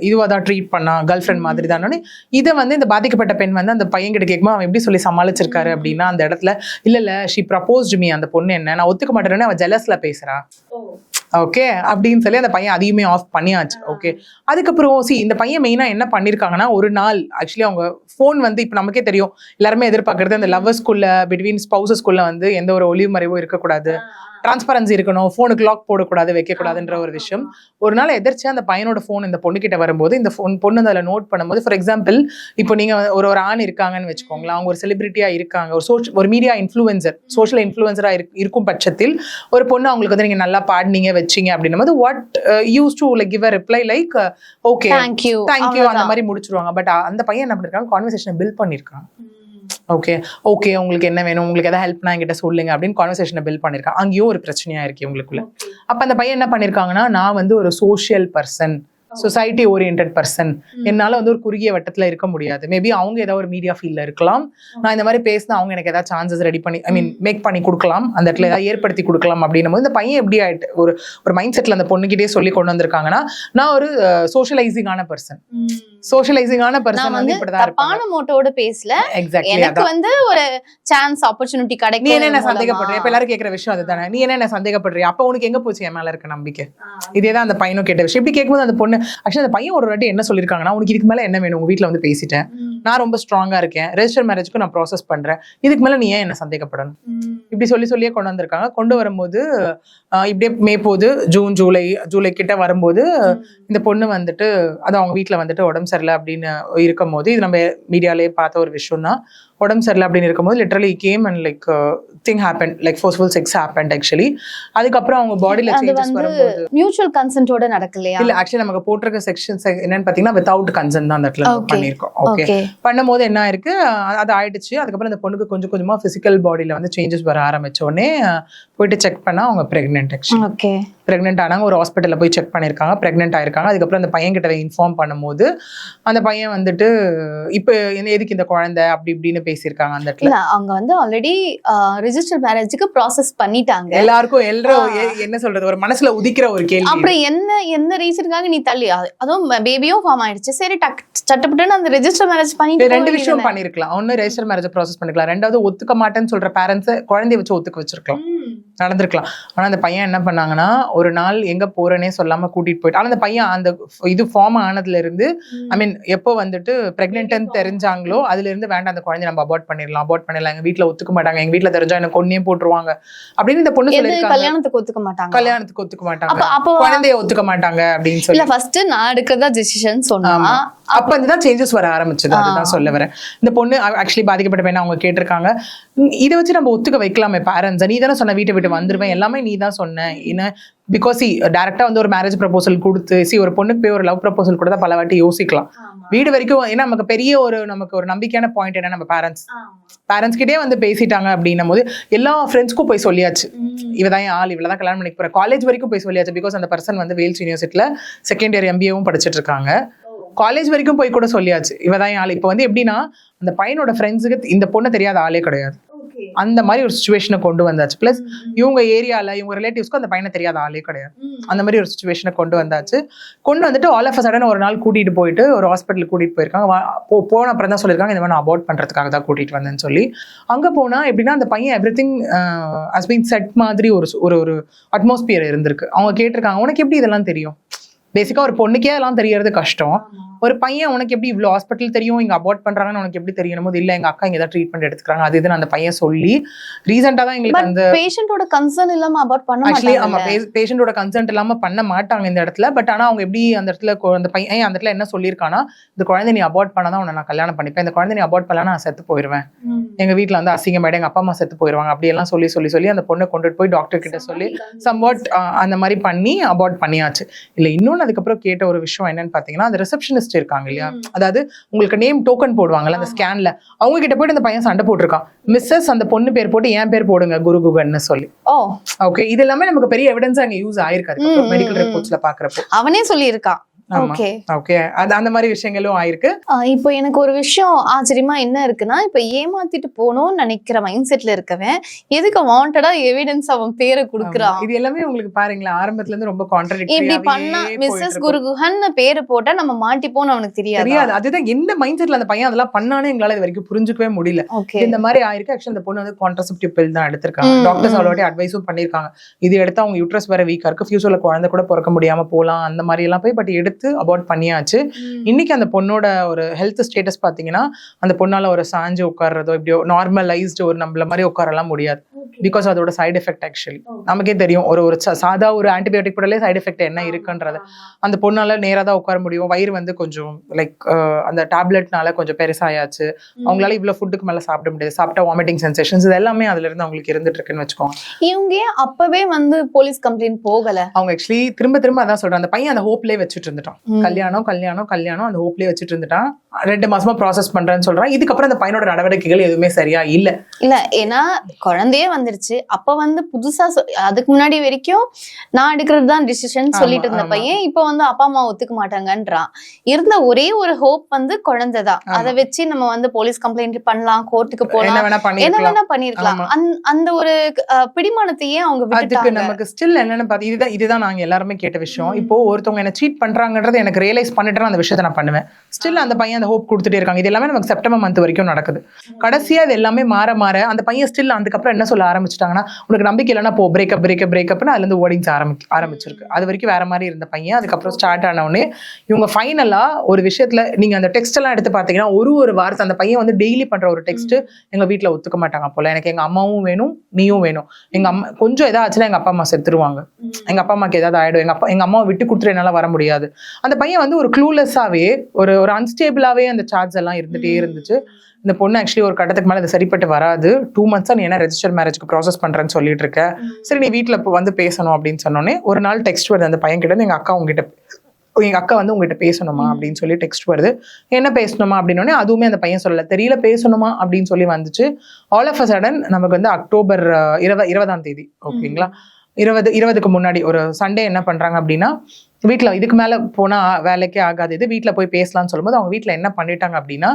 [SPEAKER 1] இதுவாக தான் ட்ரீட் பண்ணான், கேர்ள் ஃப்ரெண்ட் மாதிரி தானே. இதை வந்து இந்த பாதிக்கப்பட்ட பெண் வந்து அந்த பையன் கிட்ட கேட்கும்போது அவன் எப்படி சொல்லி சமாளிச்சிருக்காரு அப்படின்னா, அந்த இடத்துல இல்ல ஷி ப்ரப்போஸ்ட் மீ, அந்த பொண்ணு என்ன நான் ஒத்துக்க மாட்டேன்னு அவன் ஜெலஸ்ல பேசுறா. ஓகே அப்படின்னு சொல்லி அந்த பையன் அதையுமே ஆஃப் பண்ணியாச்சு. ஓகே, அதுக்கப்புறம் இந்த பையன் மெயினா என்ன பண்ணிருக்காங்கன்னா, ஒரு நாள் ஆக்சுவலி அவங்க ஃபோன் வந்து இப்போ நமக்கே தெரியும் எல்லாருமே எதிர்பார்க்கறது அந்த லவ்வர்ஸ்குள்ள பிட்வீன் ஸ்பௌசஸ்குள்ள வந்து எந்த ஒரு ஒளிவு மறைவும் இருக்கக்கூடாது, டிரான்ஸ்பரன்சி இருக்கணும், போனுக்கு லாக் போடக்கூடாது, வைக்கக்கூடாதுன்ற ஒரு விஷயம். ஒரு நாள் எதிர்த்து அந்த பையனோட போன் இந்த பொண்ணு கிட்ட வரும்போது இந்த பொண்ணு அதில் நோட் பண்ணும்போது, ஃபார் எக்ஸாம்பிள் இப்போ நீங்க ஒரு ஆண் இருக்காங்கன்னு வச்சுக்கோங்களேன், அவங்க ஒரு செலிபிரிட்டியா இருக்காங்க, ஒரு மீடியா இன்ஃப்ளூயன்சர், சோஷியல் இன்ஃப்ளூயன்சரா இருக்கும் பட்சத்தில் ஒரு பொண்ணு அவங்களுக்கு வந்து நீங்க நல்லா பாடினீங்க வச்சீங்க அப்படின்னும் போது what use to like give a reply like okay thank you அந்த மாதிரி முடிச்சிருவாங்க. பட் அந்த பையன் என்ன பண்ணிருக்காங்க, கான்வர்சேஷனை பில்ட் பண்ணிருக்காங்க. ஓகே ஓகே உங்களுக்கு என்ன வேணும், உங்களுக்கு ஏதாவது ஹெல்ப்னா என்கிட்ட சொல்லுங்க அப்படின்னு கான்வர்சேஷனை பில்ட் பண்ணிருக்காங்க. அங்கேயும் ஒரு பிரச்சனையா இருக்கு உங்களுக்குள்ள. அப்ப அந்த பையன் என்ன பண்ணிருக்காங்கன்னா, நான் வந்து ஒரு social person, society oriented person, என்னால வந்து ஒரு குறுகிய வட்டத்துல இருக்க முடியாது. மேபி அவங்க ஏதாவது ஒரு மீடியா ஃபீல்ட்ல இருக்கலாம், நான் இந்த மாதிரி பேசினா அவங்க எனக்கு ஏதாவது சான்சஸ் ரெடி பண்ணி மேக் பண்ணி கொடுக்கலாம், அந்த இடத்துல ஏதாவது ஏற்படுத்தி கொடுக்கலாம் அப்படின்னும் போது இந்த பையன் எப்படி ஆயிட்டு ஒரு மைண்ட் செட்ல அந்த பொண்ணுகிட்டே சொல்லி கொண்டு வந்திருக்காங்கன்னா, நான் ஒரு சோஷியலைசிங்கான பர்சன், சோஷியலைசிங்கான பர்சன் வந்து இப்படிதான்
[SPEAKER 2] தப்பான மோட்டோட பேசல.
[SPEAKER 1] எக்ஸாக்ட்லி
[SPEAKER 2] எனக்கு வந்து ஒரு சான்ஸ் ஆப்பர்ச்சுனிட்டி கிடைக்கும்.
[SPEAKER 1] நீ என்ன சந்தேகப்படுறியா? இப்ப எல்லாரும் கேட்கிற விஷயம் அதுதானே, நீ என்ன சந்தேகப்படுறியா, அப்ப உனக்கு எங்க போச்சு என் மேல இருக்க நம்பிக்கை? இதேதான் அந்த பையனும் கேட்ட விஷயம். இப்படி கேட்கும்போது அந்த பொண்ணு ஆக்சுவலி அந்த பையன் ஒரு வாட்டி என்ன சொல்லியிருக்காங்கன்னா, உனக்கு இதுக்கு மேல என்ன வேணும், உங்க வீட்டுல வந்து பேசிட்டேன், நான் ரொம்ப ஸ்ட்ராங்கா இருக்கேன், ரெஜிஸ்டர் மேரேஜ்க்கு நான் ப்ராசஸ் பண்றேன், இதுக்கு மேல நீ ஏன் என்ன சந்தேகப்படணும், இப்படி சொல்லியே கொண்டு வந்திருக்காங்க. கொண்டு வரும்போது இப்படியே மே போது ஜூன் ஜூலை கிட்ட வரும்போது இந்த பொண்ணு வந்துட்டு அது அவங்க வீட்டுல வந்துட்டு உடம்பு சரியில்லை அப்படின்னு இருக்கும் போது, இது நம்ம மீடியாலே பார்த்த ஒரு விஷயம் தான். உடம்பு சரியில்லை அப்படின்னு இருக்கும்போது literally game and like thing happen, like forceful sex happen actually. அதுக்கப்புறம் அவங்க பாடியில சேஞ்சஸ் வரும்போது
[SPEAKER 2] மியூச்சுவல் கன்சென்ட்டோட நடக்கலையா?
[SPEAKER 1] இல்ல ஆக்சுவலி நமக்கு போட்டிருக்க செக்ஷன்ஸ் என்னன்னு பாத்தீங்கன்னா வித்அவுட் கன்சென்ட் தான் அந்த இடத்துல பண்ணிருக்கோம். ஓகே பண்ணும்போது என்ன ஆயிருக்கு, அது ஆயிடுச்சு. அதுக்கப்புறம் அந்த பொண்ணுக்கு கொஞ்சம் கொஞ்சமா பிசிக்கல் பாடியில வந்து சேஞ்சஸ் வர ஆரம்பிச்ச உடனே போயிட்டு செக் பண்ணா அவங்க பிரெக்னென்ட். ஆக்சுவலி பிரெக்னென்ட் ஆனாங்க, ஒரு ஹாஸ்பிட்டல்ல போய் செக் பண்ணிருக்காங்க, பிரெக்னென்ட் ஆயிருக்காங்க. அதுக்கப்புறம் அந்த பையன் கிட்ட இன்ஃபார்ம் பண்ணும்போது அந்த பையன் வந்துட்டு இப்ப எதுக்கு இந்த குழந்தை அப்படி இப்படின்னு பேசியிருக்காங்க. அந்த இடத்துல
[SPEAKER 2] அவங்க வந்து ஆல்ரெடி ரெஜிஸ்டர் மேரேஜுக்கு ப்ராசஸ் பண்ணிட்டாங்க.
[SPEAKER 1] எல்லாருக்கும் என்ன சொல்றது, ஒரு மனசுல உதிக்கிற ஒரு கேள்வி.
[SPEAKER 2] அப்புறம் என்ன ரீசனுக்காக நீ தள்ளி, அதுவும் பேபியும் ஃபார்ம் ஆயிடுச்சு, சரி சட்டப்பட்டு அந்த ரெஜிஸ்டர் மேரேஜ் பண்ணிட்டு
[SPEAKER 1] ரெண்டு விஷயம் பண்ணிருக்கலாம். ஒன்னு ரெஜிஸ்டர் மேரேஜ் ப்ராசஸ் பண்ணிக்கலாம், ரெண்டாவது ஒத்துக்க மாட்டேன்னு சொல்ற பேரண்ட்ஸ் குழந்தைய வச்சு ஒத்துக்க வச்சிருக்கலாம், நடந்திருக்கலாம். ஆனா அந்த பையன் என்ன பண்ணாங்கன்னா, ஒரு நாள் எங்க போறேனே சொல்லாம கூட்டிட்டு போயிட்டு, ஆனா அந்த பையன் அந்த இது ஃபார்ம் ஆனதுல இருந்து எப்போ வந்துட்டு பிரெக்னென்ட்னு தெரிஞ்சாங்களோ அதுல இருந்து வேண்டாம் அந்த குழந்தை நம்ம அபார்ட் பண்ணிடலாம் எங்க வீட்டுல ஒத்துக்க மாட்டாங்க, எங்க வீட்டுல தெரிஞ்சா எனக்கு கொன்னே போட்டுருவாங்க அப்படின்னு இந்த பொண்ணு சொல்லிருக்காங்க. கல்யாணத்துக்கு ஒத்துக்க மாட்டாங்க, குழந்தைய ஒத்துக்க மாட்டாங்க அப்படின்னு சொல்லி
[SPEAKER 2] ஃபர்ஸ்ட் நான் எடுக்கிறதா டிசிஷன் சொன்னா
[SPEAKER 1] அப்ப இதுதான் சேஞ்சஸ் வர ஆரம்பிச்சது. அதுதான் சொல்ல வரேன். இந்த பொண்ணு ஆக்சுவலி பாதிக்கப்பட்ட பையன் அவங்க கேட்டிருக்காங்க, இதை வச்சு நம்ம ஒத்துக்க வைக்கலாமே பேரண்ட்ஸ், நீ தானே சொன்ன வீட்டை விட்டு வந்துருவேன், எல்லாமே நீ தான் சொன்ன, என்ன பிகாஸ் டைரக்டா வந்து ஒரு மேரேஜ் ப்ரப்போசல் கொடுத்து ஒரு பொண்ணுக்கு போய் ஒரு லவ் ப்ரப்போசல் கொடுத்தா பல வாட்டி யோசிக்கலாம் வீடு வரைக்கும். ஏன்னா நமக்கு பெரிய நமக்கு ஒரு நம்பிக்கையான பாயிண்ட் என்ன, நம்ம பேரண்ட்ஸ் கிட்டே வந்து பேசிட்டாங்க அப்படின்னும் போது எல்லா ஃப்ரெண்ட்ஸ்க்கும் போய் சொல்லியாச்சு, இவதான் ஆள், இவ்வளவுதான் கல்யாணம் பண்ணிக்க போற, காலேஜ் வரைக்கும் போய் சொல்லியாச்சு. பிகாஸ் அந்த பர்சன் வந்து வேல்ஸ் யூனிவர்சிட்டியில செகண்ட் இயர் MBAவும் படிச்சுட்டு இருக்காங்க, காலேஜ் வரைக்கும் போய் கூட சொல்லியாச்சு, இவதான் ஆள். இப்ப வந்து எப்படின்னா அந்த பையனோட ஃப்ரெண்ட்ஸுக்கு இந்த பொண்ணு தெரியாத ஆளே கிடையாது, அந்த மாதிரி ஒரு சிச்சுவேஷனை கொண்டு வந்தாச்சு. பிளஸ் இவங்க ஏரியால இவங்க ரிலேட்டிவ்ஸ்க்கும் அந்த பையனை தெரியாத ஆளே கிடையாது, அந்த மாதிரி ஒரு சிச்சுவேஷனை கொண்டு வந்தாச்சு. கொண்டு வந்துட்டு ஆல் ஆஃப் அ சடன் ஒரு நாள் கூட்டிட்டு போயிட்டு ஒரு ஹாஸ்பிட்டலுக்கு கூட்டிட்டு போயிருக்காங்க. போன அப்புறம் தான் சொல்லியிருக்காங்க, இந்த மாதிரி நான் அபார்ட் பண்றதுக்காக தான் கூட்டிட்டு வந்தேன்னு சொல்லி. அங்க போனா எப்படின்னா அந்த பையன் எவ்ரிதிங் ஹஸ் பீன் செட் மாதிரி ஒரு அட்மாஸ்பியர் இருந்திருக்கு. அவங்க கேட்டிருக்காங்க, உனக்கு எப்படி இதெல்லாம் தெரியும்? பேசிக்கா ஒரு பொண்ணுக்கே அதெல்லாம் தெரியறது கஷ்டம், ஒரு பையன் உனக்கு எப்படி இவ்வளவு ஹாஸ்பிட்டல் தெரியும், இங்க அபார்ட் பண்றாங்கன்னு உனக்கு எப்படி தெரியணும் போது, இல்ல எங்க அக்கா இங்க ஏதாவது ட்ரீட்மெண்ட் எடுத்துக்கிறாங்க அது இதுன்னு அந்த பையன் சொல்லி ரீசெண்டா தான் எங்களுக்கு அந்த
[SPEAKER 2] பேஷண்டோட கன்சர்ன் இல்லாம அபார்ட் பண்ண
[SPEAKER 1] ஆக்சுவலி ஆமா பேஷண்டோட கன்சர்ன் இல்லாம பண்ண மாட்டாங்க இந்த இடத்துல. பட் ஆனா அவங்க எப்படி அந்த இடத்துல அந்த பையன் அந்த இடத்துல என்ன சொல்லியிருக்கானா, இந்த குழந்தை நீ அபார்ட் பண்ணாதான் உன்னை நான் கல்யாணம் பண்ணிப்பேன், இந்த குழந்தை நீ அபார்ட் பண்ணலாம் நான் செத்து போயிருவேன், எங்க வீட்டுல வந்து அசிங்கமாயிடும், எங்க அப்பா அம்மா செத்து போயிருவாங்க, அப்படி எல்லாம் சொல்லி அந்த பொண்ணை கொண்டுட்டு போய் டாக்டர் கிட்ட சொல்லி சம்வாட் அந்த மாதிரி பண்ணி அபார்ட் பண்ணியாச்சு. இல்ல இன்னொன்னு அதுக்கப்புறம் கேட்ட ஒரு விஷயம் என்னன்னு பாத்தீங்கன்னா, அந்த ரிசப்ஷனிஸ்ட் இருக்காங்க இல்லையா, அதாவது உங்களுக்கு நேம் டோக்கன் போடுவாங்கல்ல அந்த ஸ்கேன்ல, அவங்க கிட்ட போயிட்டு அந்த பையன் சண்டை போட்டிருக்கான், மிஸ்ஸஸ் அந்த பொண்ணு பேர் போட்டு என் பேர் போடுங்க குருகுகன்னு சொல்லி. ஓகே இது எல்லாமே நமக்கு பெரிய எவிடன்ஸ் அங்க யூஸ் ஆயிருக்காது மெடிக்கல் ரிப்போர்ட்ஸ்ல பாக்குறப்போ, அவனே
[SPEAKER 2] சொல்லியிருக்கான்.
[SPEAKER 1] ஓகே அந்த மாதிரி விஷயங்களும் ஆயிருக்கு.
[SPEAKER 2] இப்போ எனக்கு ஒரு விஷயம் ஆச்சரியமா என்ன இருக்குன்னா, இப்ப ஏமாத்திட்டு போனோம்னு நினைக்கிற மைண்ட் செட்ல இருக்கவன் எதுக்கு வாண்டடா எவிடன்ஸ் அவன் பேரை குடுக்குறான்?
[SPEAKER 1] இது எல்லாமே உங்களுக்கு பாருங்களேன் ஆரம்பத்துல இருந்து ரொம்ப கான்ட்ராடிக்டரி.
[SPEAKER 2] இப்படி பண்ணா மிஸ்ஸஸ் குருகுஹன் பேரு போட்டா நம்ம மாட்டிப்போன்னு அவனுக்கு தெரியாது.
[SPEAKER 1] அதுதான் என்ன மைண்ட் செட்ல அந்த பையன் அதெல்லாம் பண்ணானே எங்களால இது வரைக்கும் புரிஞ்சுக்கவே முடியல. இந்த மாதிரி ஆயிருக்கு. ஆக்சுவலி அந்த பொண்ணு வந்து கான்ட்ரசெப்டிவ் பில் தான் எடுத்திருக்காங்க. டாக்டர்ஸ் ஆல்ரெடி அட்வைஸும் பண்ணிருக்காங்க, இது எடுத்தா அவங்க யூட்ரஸ் வேற வீக்கா இருக்கு, ஃபியூச்சர்ல குழந்தை கூட பிறக்க முடியாம போலாம் அந்த மாதிரி எல்லாம் போய். பட் எடுத்து எடுத்து அபார்ட் பண்ணியாச்சு. இன்னைக்கு அந்த பொண்ணோட ஒரு ஹெல்த் ஸ்டேட்டஸ் பார்த்தீங்கன்னா அந்த பொண்ணால ஒரு சாஞ்சு உட்கார்றதோ இப்படியோ நார்மலைஸ்டு ஒரு நம்மள மாதிரி உட்காரலாம் முடியாது. பிகாஸ் அதோட சைடு எஃபெக்ட் ஆக்சுவலி நமக்கே தெரியும். ஒரு சாதா ஒரு ஆன்டிபயோட்டிக் போட்டாலே சைடு எஃபெக்ட் என்ன இருக்குன்றது. அந்த பொண்ணால நேராக தான் உட்கார முடியும். வயிறு வந்து கொஞ்சம் லைக் அந்த டேப்லெட்னால கொஞ்சம் பெருசாயாச்சு. அவங்களால இவ்வளவு ஃபுட்டுக்கு மேல சாப்பிட முடியாது. சாப்பிட்டா வாமிட்டிங் சென்சேஷன்ஸ் இது எல்லாமே அதுல இருந்து அவங்களுக்கு இருந்துட்டு இருக்குன்னு வச்சுக்கோங்க.
[SPEAKER 2] இவங்க அப்பவே வந்து போலீஸ் கம்ப்ளைண்ட் போகல.
[SPEAKER 1] அவங்க ஆக்சுவலி திரும்ப அதான் சொல்றாங்க. அந்த பையன் அந்த ஹோப்லயே வச்சுட்டு இருந்துட்டான். கல்யாணம் அந்த ஹோப்லயே வச்சுட்டு இருந்துட்டான். 2 மாசமா ப்ராசஸ் பண்றேன்னு சொல்றான். இதுக்கப்புறம் அந்த பையனோட நடவடிக்கைகள் எதுவுமே சரியா இல்ல.
[SPEAKER 2] ஏன்னா குழந்தையே வந்துருச்சு. அப்ப வந்து புதுசா அதுக்கு முன்னாடி வரைக்கும் நான் எடுக்கிறது தான் டிசிஷன் சொல்லிட்டு இருந்த பையன் இப்ப வந்து அப்பா அம்மா ஒத்துக்க மாட்டாங்கன்றான். இருந்த ஒரே ஒரு ஹோப் வந்து குழந்தைதான். அதை வச்சு நம்ம வந்து போலீஸ் கம்ப்ளைண்ட் பண்ணலாம், கோர்ட்டுக்கு போலாம், என்ன வேணா பண்ணிருக்கலாம். அந்த ஒரு பிடிமானத்தையே அவங்க விட்டுட்டாங்க.
[SPEAKER 1] நமக்கு ஸ்டில் என்னன்னு பாத்தீங்கன்னா இதுதான் நாங்க எல்லாருமே கேட்ட விஷயம். இப்போ ஒருத்தவங்க என்ன சீட் பண்றாங்கன்றது எனக்கு ரியலைஸ் பண்ணிட்டு அந்த விஷயத்த நான் பண்ணுவேன். ஸ்டில் அந்த பையன் அந்த ஹோப் கொடுத்துட்டே இருக்காங்க. இது எல்லாமே நமக்கு செப்டம்பர் மந்த் வரைக்கும் நடக்குது. கடைசியா இது எல்லாமே மாற அந்த பையன் ஸ்டில் அதுக்கப்புறம் என்ன சொல்ல ஆரம்பிச்சிட்டாங்கன்னா உனக்கு நம்பிக்கை இல்லைன்னா போ பிரேக்கப்னு அதுல இருந்து ஓடிங்ஸ் ஆரம்பிச்சிருக்கு. அது வரைக்கும் வேற மாதிரி இருந்த பையன் அதுக்கப்புறம் ஸ்டார்ட் ஆன உடனே இவங்க ஃபைனலா ஒரு விஷயத்துல நீங்க அந்த டெக்ஸ்ட் எல்லாம் எடுத்து பாத்தீங்கன்னா ஒரு வார்த்தை அந்த பையன் வந்து டெய்லி பண்ற ஒரு டெக்ஸ்ட் எங்க வீட்டுல ஒத்துக்க மாட்டாங்க போல, எனக்கு எங்க அம்மாவும் வேணும் நீயும் வேணும், எங்க அம்மா கொஞ்சம் ஏதாச்சுன்னா எங்க அப்பா அம்மா செத்துருவாங்க, எங்க அப்பா அம்மாக்கு ஏதாவது ஆயிடும், எங்க அம்மாவை விட்டு கொடுத்துட்டு என்னால வர முடியாது. அந்த பையன் வந்து ஒரு க்ளூலெஸ்ஸாவே ஒரு அன்ஸ்டேபிளாவே அந்த சார்ஜ் எல்லாம் இருந்துட்டே இருந்துச்சு. இந்த பொண்ணு ஆக்சுவலி ஒரு கட்டத்துக்கு மேலே இது சரிப்பட்டு வராது. 2 months நீ என்ன ரெஜிஸ்டர் மேரேஜ்க்கு ப்ராசஸ் பண்றேன்னு சொல்லிட்டு இருக்க, சரி நீ வீட்டில் இப்போ வந்து பேசணும் அப்படின்னு சொன்னோன்னே ஒரு நாள் டெக்ஸ்ட் வருது அந்த பையன் கிட்ட, எங்க அக்கா வந்து உங்ககிட்ட பேசணுமா அப்படின்னு சொல்லி டெக்ஸ்ட் வருது. என்ன பேசணுமா அப்படின்னோடனே அதுவுமே அந்த பையன் சொல்லல, தெரியல பேசணுமா அப்படின்னு சொல்லி வந்துச்சு. ஆல் ஆஃப் அ சடன் நமக்கு வந்து அக்டோபர் 20ஆம் தேதி ஓகேங்களா, 20க்கு முன்னாடி ஒரு சண்டே என்ன பண்றாங்க அப்படின்னா வீட்டில் இதுக்கு மேலே போனால் வேலைக்கே ஆகாது, இது வீட்டில் போய் பேசலாம்னு சொல்லும்போது அவங்க வீட்டில் என்ன பண்ணிட்டாங்க அப்படின்னா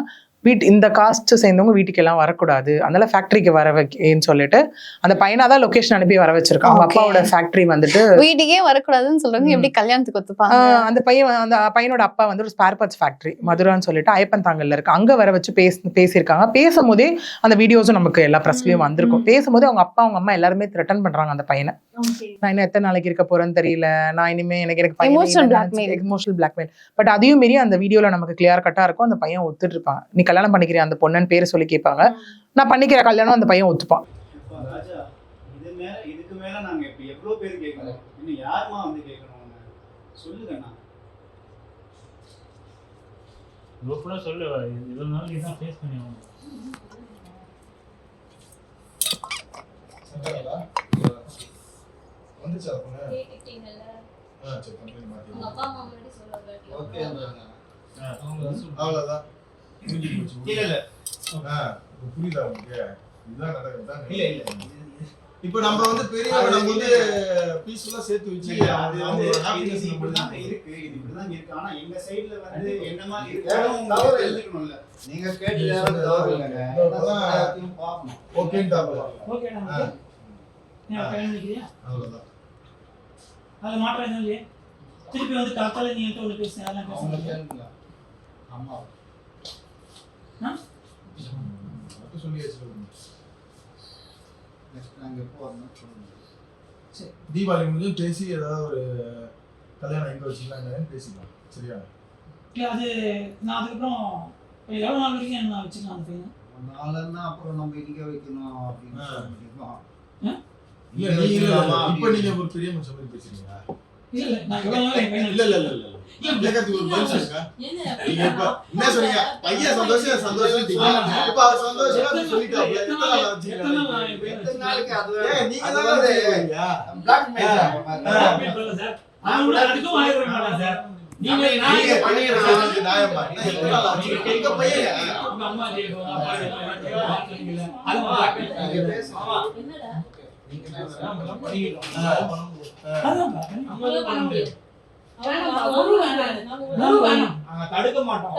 [SPEAKER 1] இந்த காஸ்ட் சேர்ந்தவங்க வீட்டுக்கு எல்லாம் வரக்கூடாது, அதனால ஃபேக்டரிக்கு வர வைக்கன்னு சொல்லிட்டு அந்த பையனாதான் லொகேஷன் அனுப்பி வர வச்சிருக்காங்க. அவங்க அப்பாவோட ஃபேக்டரி வந்துட்டு
[SPEAKER 2] வீட்டுக்கே வரக்கூடாதுன்னு சொல்றாங்க. எப்படி கல்யாணத்துக்கு ஒத்துப்பாங்க?
[SPEAKER 1] அந்த பையனோட அப்பா வந்து ஒரு ஸ்பேர் பார்ட்ஸ் ஃபேக்டரி மதுரான்னு சொல்லிட்டு ஐப்பன் தாங்கல்ல இருக்கு, அங்க வர வச்சு பேசியிருக்காங்க. பேசும்போதே அந்த வீடியோஸும் நமக்கு எல்லா ப்ரெஸ்லயும் வந்திருக்கும். பேசும்போது அவங்க அப்பா அவங்க அம்மா எல்லாருமே த்ரெட்டன் பண்றாங்க அந்த பையனை. நான் இன்னும் எத்தனை நாளைக்கு இருக்க போறேன்னு தெரியல, நான் இனிமே எனக்கு எமோஷனல் பிளாக்மெயில். பட் அதையும் மீறி அந்த வீடியோல நமக்கு கிளியர் கட்டா இருக்கும். அந்த பையன் ஒத்துட்டு இருப்பாங்க, நீ கல்யாணம் பண்ணிக்கிறேன் அந்த பொண்ணுன்னு பேரை சொல்லி கேட்பாங்க, நான் பண்ணிக்கிற கல்யாணம் அந்த பையன் ஒத்துப்பான்.
[SPEAKER 3] இதுக்கு மேல நாங்க இப்ப எவ்வளவு பேர் கேட்கணும், இன்னும் யாருமா வந்து கேட்கணும் சொல்லுங்கண்ணா.
[SPEAKER 4] லோக்கலா சொல்லு, இவ்வளவு நாள் நீ தான் ஃபேஸ் பண்ணி ஆகணும்.
[SPEAKER 5] வந்துச்சா பொண்ணு கேட்டிங்கல்ல? சரி கம்ப்ளைன்ட் மாத்தி உங்க அப்பா அம்மா முன்னாடி சொல்லுங்க. ஓகே அவ்வளவுதான் புரிஞ்சு போச்சு. இல்ல புரியுதா உங்களுக்கு? இதுதான் நடக்குதுதான். இல்ல இப்போ நம்ம வந்து பெரியவங்க நம்ம வந்து பீஸ்ஃபுல்லா சேர்த்து வச்சு அது வந்து ஹாப்பினஸ் இப்படிதான் இருக்கு, இது இப்படிதான் இருக்கு. ஆனா எங்க சைடுல வந்து என்ன மாதிரி இருக்கு உங்களுக்கு தெரிஞ்சுக்கணும்ல, நீங்க கேட்டு யாரும் தவறுங்க அதான் பாப்போம். ஓகேன்டாப்ல ஓகேடா நீ கேளுங்க. அவ்வளவுதான், அது மாற்றம் என்ன இல்லையே. திருப்பி வந்து காத்தால நீ என்கிட்ட ஒன்று பேசுங்க, அதெல்லாம் பேசுங்க. அம்மா அப்போ சொல்லியாச்சு. நெக்ஸ்ட் நாங்கள் எப்போ வரணும் சொல்லுங்க. சரி தீபாவளி முடிஞ்சு பேசி ஏதாவது ஒரு கல்யாணம் எங்கே வச்சுக்கலாம்னு பேசிக்கலாம். சரியா? அது நான் அதுக்கப்புறம் எவ்வளோ நாள் வரைக்கும் நான் வச்சுக்கலாம். அந்த பையன் நாலுன்னா அப்புறம் நம்ம இங்கே வைக்கணும் அப்படின்னு சொல்லியிருக்கோம். இப்போ நீங்கள் ஒரு பெரிய மனுஷன் மாதிரி பேசுறீங்களா? இல்ல நான் இல்ல கேட்கறதுக்கு ஒரு பதில் சொல்லுங்க. நீங்க இப்ப என்ன சொன்னீங்க? பையன் சந்தோஷம் இப்ப அவர் சந்தோஷம் சொல்லிட்டாங்க. எத்தனை நாளைக்கு அது நீங்க தான் பிளாக் மெயில் சார். நான் அதுக்கும் ஆயிரம் மாட்டேன் சார். நீங்க பண்ணீங்க நியாயமா எங்க பையன் உங்க அம்மா கேக்கும் அப்பா கேக்கும் அது என்னடா நீங்க நான் பண்ணிட்டோம். தடுக்க மாட்டோம்.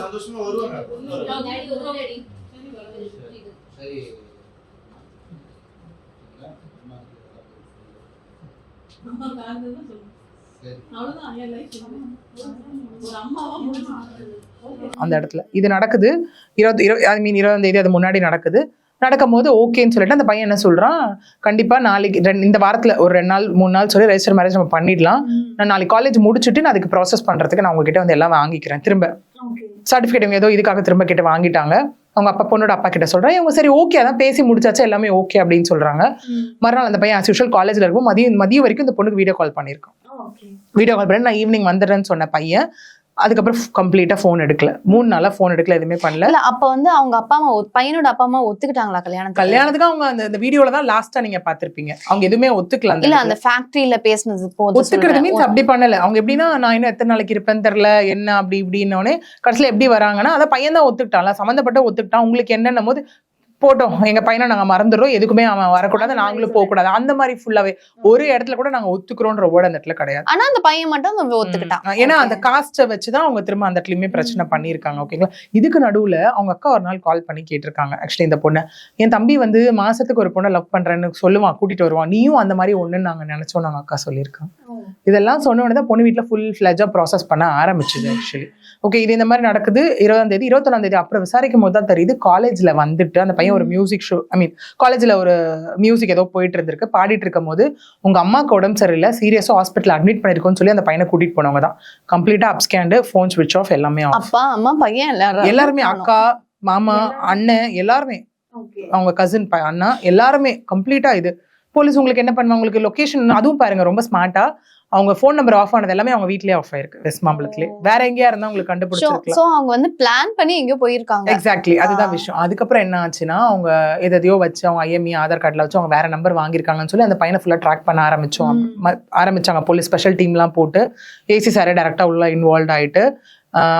[SPEAKER 5] சந்தோஷமா வருவாங்க.
[SPEAKER 1] அந்த இடத்துல இது நடக்குது. 20ஆம் தேதி அது முன்னாடி நடக்கும் போது ஓகேன்னு சொல்லிட்டு அந்த பையன் என்ன சொல்றான், கண்டிப்பா நாளைக்கு இந்த வாரத்துல ஒரு 2 நாள் 3 நாள் சொல்லி ரெஜிஸ்டர் மேரேஜ் நம்ம பண்ணிடலாம், நான் நாளைக்கு காலேஜ் முடிச்சுட்டு நான் அதுக்கு ப்ராசஸ் பண்றதுக்கு நான் உங்ககிட்ட வந்து எல்லாம் வாங்கிக்கிறேன், திரும்ப சர்டிஃபிகேட் இவங்க ஏதோ இதுக்காக திரும்ப கிட்ட வாங்கிட்டாங்க. அவங்க பொண்ணோட அப்பா கிட்ட சொல்றேன், இவங்க சரி ஓகே அதான் பேசி முடிச்சாச்சு எல்லாமே ஓகே அப்படின்னு சொல்றாங்க. மறுநாள் அந்த பையன் ஆஸ் யூஷுவல் காலேஜ்ல இருக்கும், மதியம் வரைக்கும் இந்த பொண்ணுக்கு வீடியோ கால் பண்ணியிருக்கான். வீடியோ கால் பண்ணி நான் ஈவினிங் வந்துடுறேன்னு சொன்ன பையன் அதுக்கப்புறம் கம்ப்ளீட்டா போன் எடுக்கல, 3 நாளா போன் எடுக்கல, எதுவுமே பண்ணல.
[SPEAKER 2] இல்ல அப்ப வந்து அவங்க அப்பா அம்மா பையனோட அப்பா அம்மா ஒத்துக்கிட்டாங்களா
[SPEAKER 1] கல்யாணத்துக்கு? அவங்க அந்த வீடியோல தான் லாஸ்டா நீங்க பாத்திருப்பீங்க, அவங்க எதுவுமே ஒத்துக்கல.
[SPEAKER 2] இல்ல அந்த ஃபேக்டரியில பேசினது
[SPEAKER 1] ஒத்துக்கிறது மீன்ஸ் அப்படி பண்ணல. அவங்க எப்படின்னா நான் இன்னும் எத்தனை நாளைக்கு இருப்பேன்னு தெரியல என்ன அப்படி இப்படின்னோடனே கடைசியில எப்படி வராங்கன்னா அதான் பையன் தான் ஒத்துக்கிட்டான்ல, சம்மந்தப்பட்ட ஒத்துக்கிட்டான், உங்களுக்கு என்னன்னும் போது போட்டோம் எங்க பையனை நாங்க மறந்துடுறோம், எதுக்குமே அவன் வரக்கூடாது, நாங்களும் போக கூடாது, அந்த மாதிரி ஃபுல்லாவே ஒரு இடத்துல கூட நாங்க ஒத்துக்கிறோன்ற வேர்டு அந்த இடத்துல கிடையாது.
[SPEAKER 2] ஆனா அந்த பையன் மட்டும் ஒத்துக்கிட்டான்.
[SPEAKER 1] ஏன்னா அந்த காஸ்ட்டை வச்சுதான் அவங்க திரும்ப அந்த இடத்துலயுமே பிரச்சனை பண்ணிருக்காங்க. ஓகேங்களா? இதுக்கு நடுவுல அவங்க அக்கா ஒரு நாள் கால் பண்ணி கேட்டிருக்காங்க, ஆக்சுவலி இந்த பொண்ணு என் தம்பி வந்து மாசத்துக்கு ஒரு பொண்ணை லவ் பண்றேன்னு சொல்லுவான், கூட்டிட்டு வருவான், நீயும் அந்த மாதிரி ஒண்ணுன்னு நாங்க நினைச்சோம், நாங்க அக்கா சொல்லியிருக்காங்க. இதெல்லாம் சொன்ன உடனே தான் பொண்ணு வீட்டுல ஃபுல் ஃபிளஜா ப்ராசஸ் பண்ண ஆரம்பிச்சுது ஆக்சுவலி. ஓகே, இது இந்த மாதிரி நடக்குது. 20ஆம் தேதி 21ஆம் தேதி அப்புறம் விசாரிக்கும் போது தான் தெரியுது, காலேஜ்ல வந்துட்டு அந்த பையன் ஒரு மியூசிக் ஷோ, காலேஜ்ல ஒரு மியூசிக் ஏதோ போயிட்டு இருந்திருக்கு, பாடிட்டு இருக்கும் போது உங்க அம்மாக்கு உடம்பு சரியில்லை, சீரியஸா ஹாஸ்பிட்டல் அட்மிட் பண்ணிருக்கோம்னு சொல்லி அந்த பையனை கூட்டிட்டு போனவங்க தான் கம்ப்ளீட்டா அப்ஸ்கேண்டு, போன் ஸ்விட்ச் ஆஃப், எல்லாமே
[SPEAKER 2] அப்பா அம்மா பையன்
[SPEAKER 1] எல்லாருமே, அக்கா மாமா அண்ணன் எல்லாருமே, அவங்க கசின் அண்ணா எல்லாருமே கம்ப்ளீட்டா. இது போலீஸ் உங்களுக்கு என்ன பண்ணுவாங்க, உங்களுக்கு லொகேஷன் அதுவும் பாருங்க ரொம்ப ஸ்மார்ட்டா, அவங்க போன் நம்பர் ஆஃப் ஆனது எல்லாமே அவங்க வீட்லயே ஆஃப் ஆயிருக்கு, வெஸ்ட் மாம்பலத்திலே. வேற எங்கேயா இருந்தா உங்களுக்கு கண்டுபிடிச்சிருக்கலாம்.
[SPEAKER 2] சோ அவங்க வந்து பிளான் பண்ணி எங்கேயோ போயிருக்காங்க.
[SPEAKER 1] எக்ஸாக்ட்லி, அதுதான் விஷயம். அதுக்கப்புறம் என்ன ஆச்சுன்னா அவங்க எதையோ வச்சு அவங்க ஐஎம்இ ஆதார் கார்டுல வச்சு அவங்க வேற நம்பர் வாங்கியிருக்காங்கன்னு சொல்லி அந்த பையனை ஃபுல்லா ட்ராக் பண்ண ஆரம்பிச்சாங்க. போலீஸ் ஸ்பெஷல் டீம்லாம் போட்டு ஏசி சாரே டைரக்டா உள்ள இன்வால்வ் ஆயிட்டு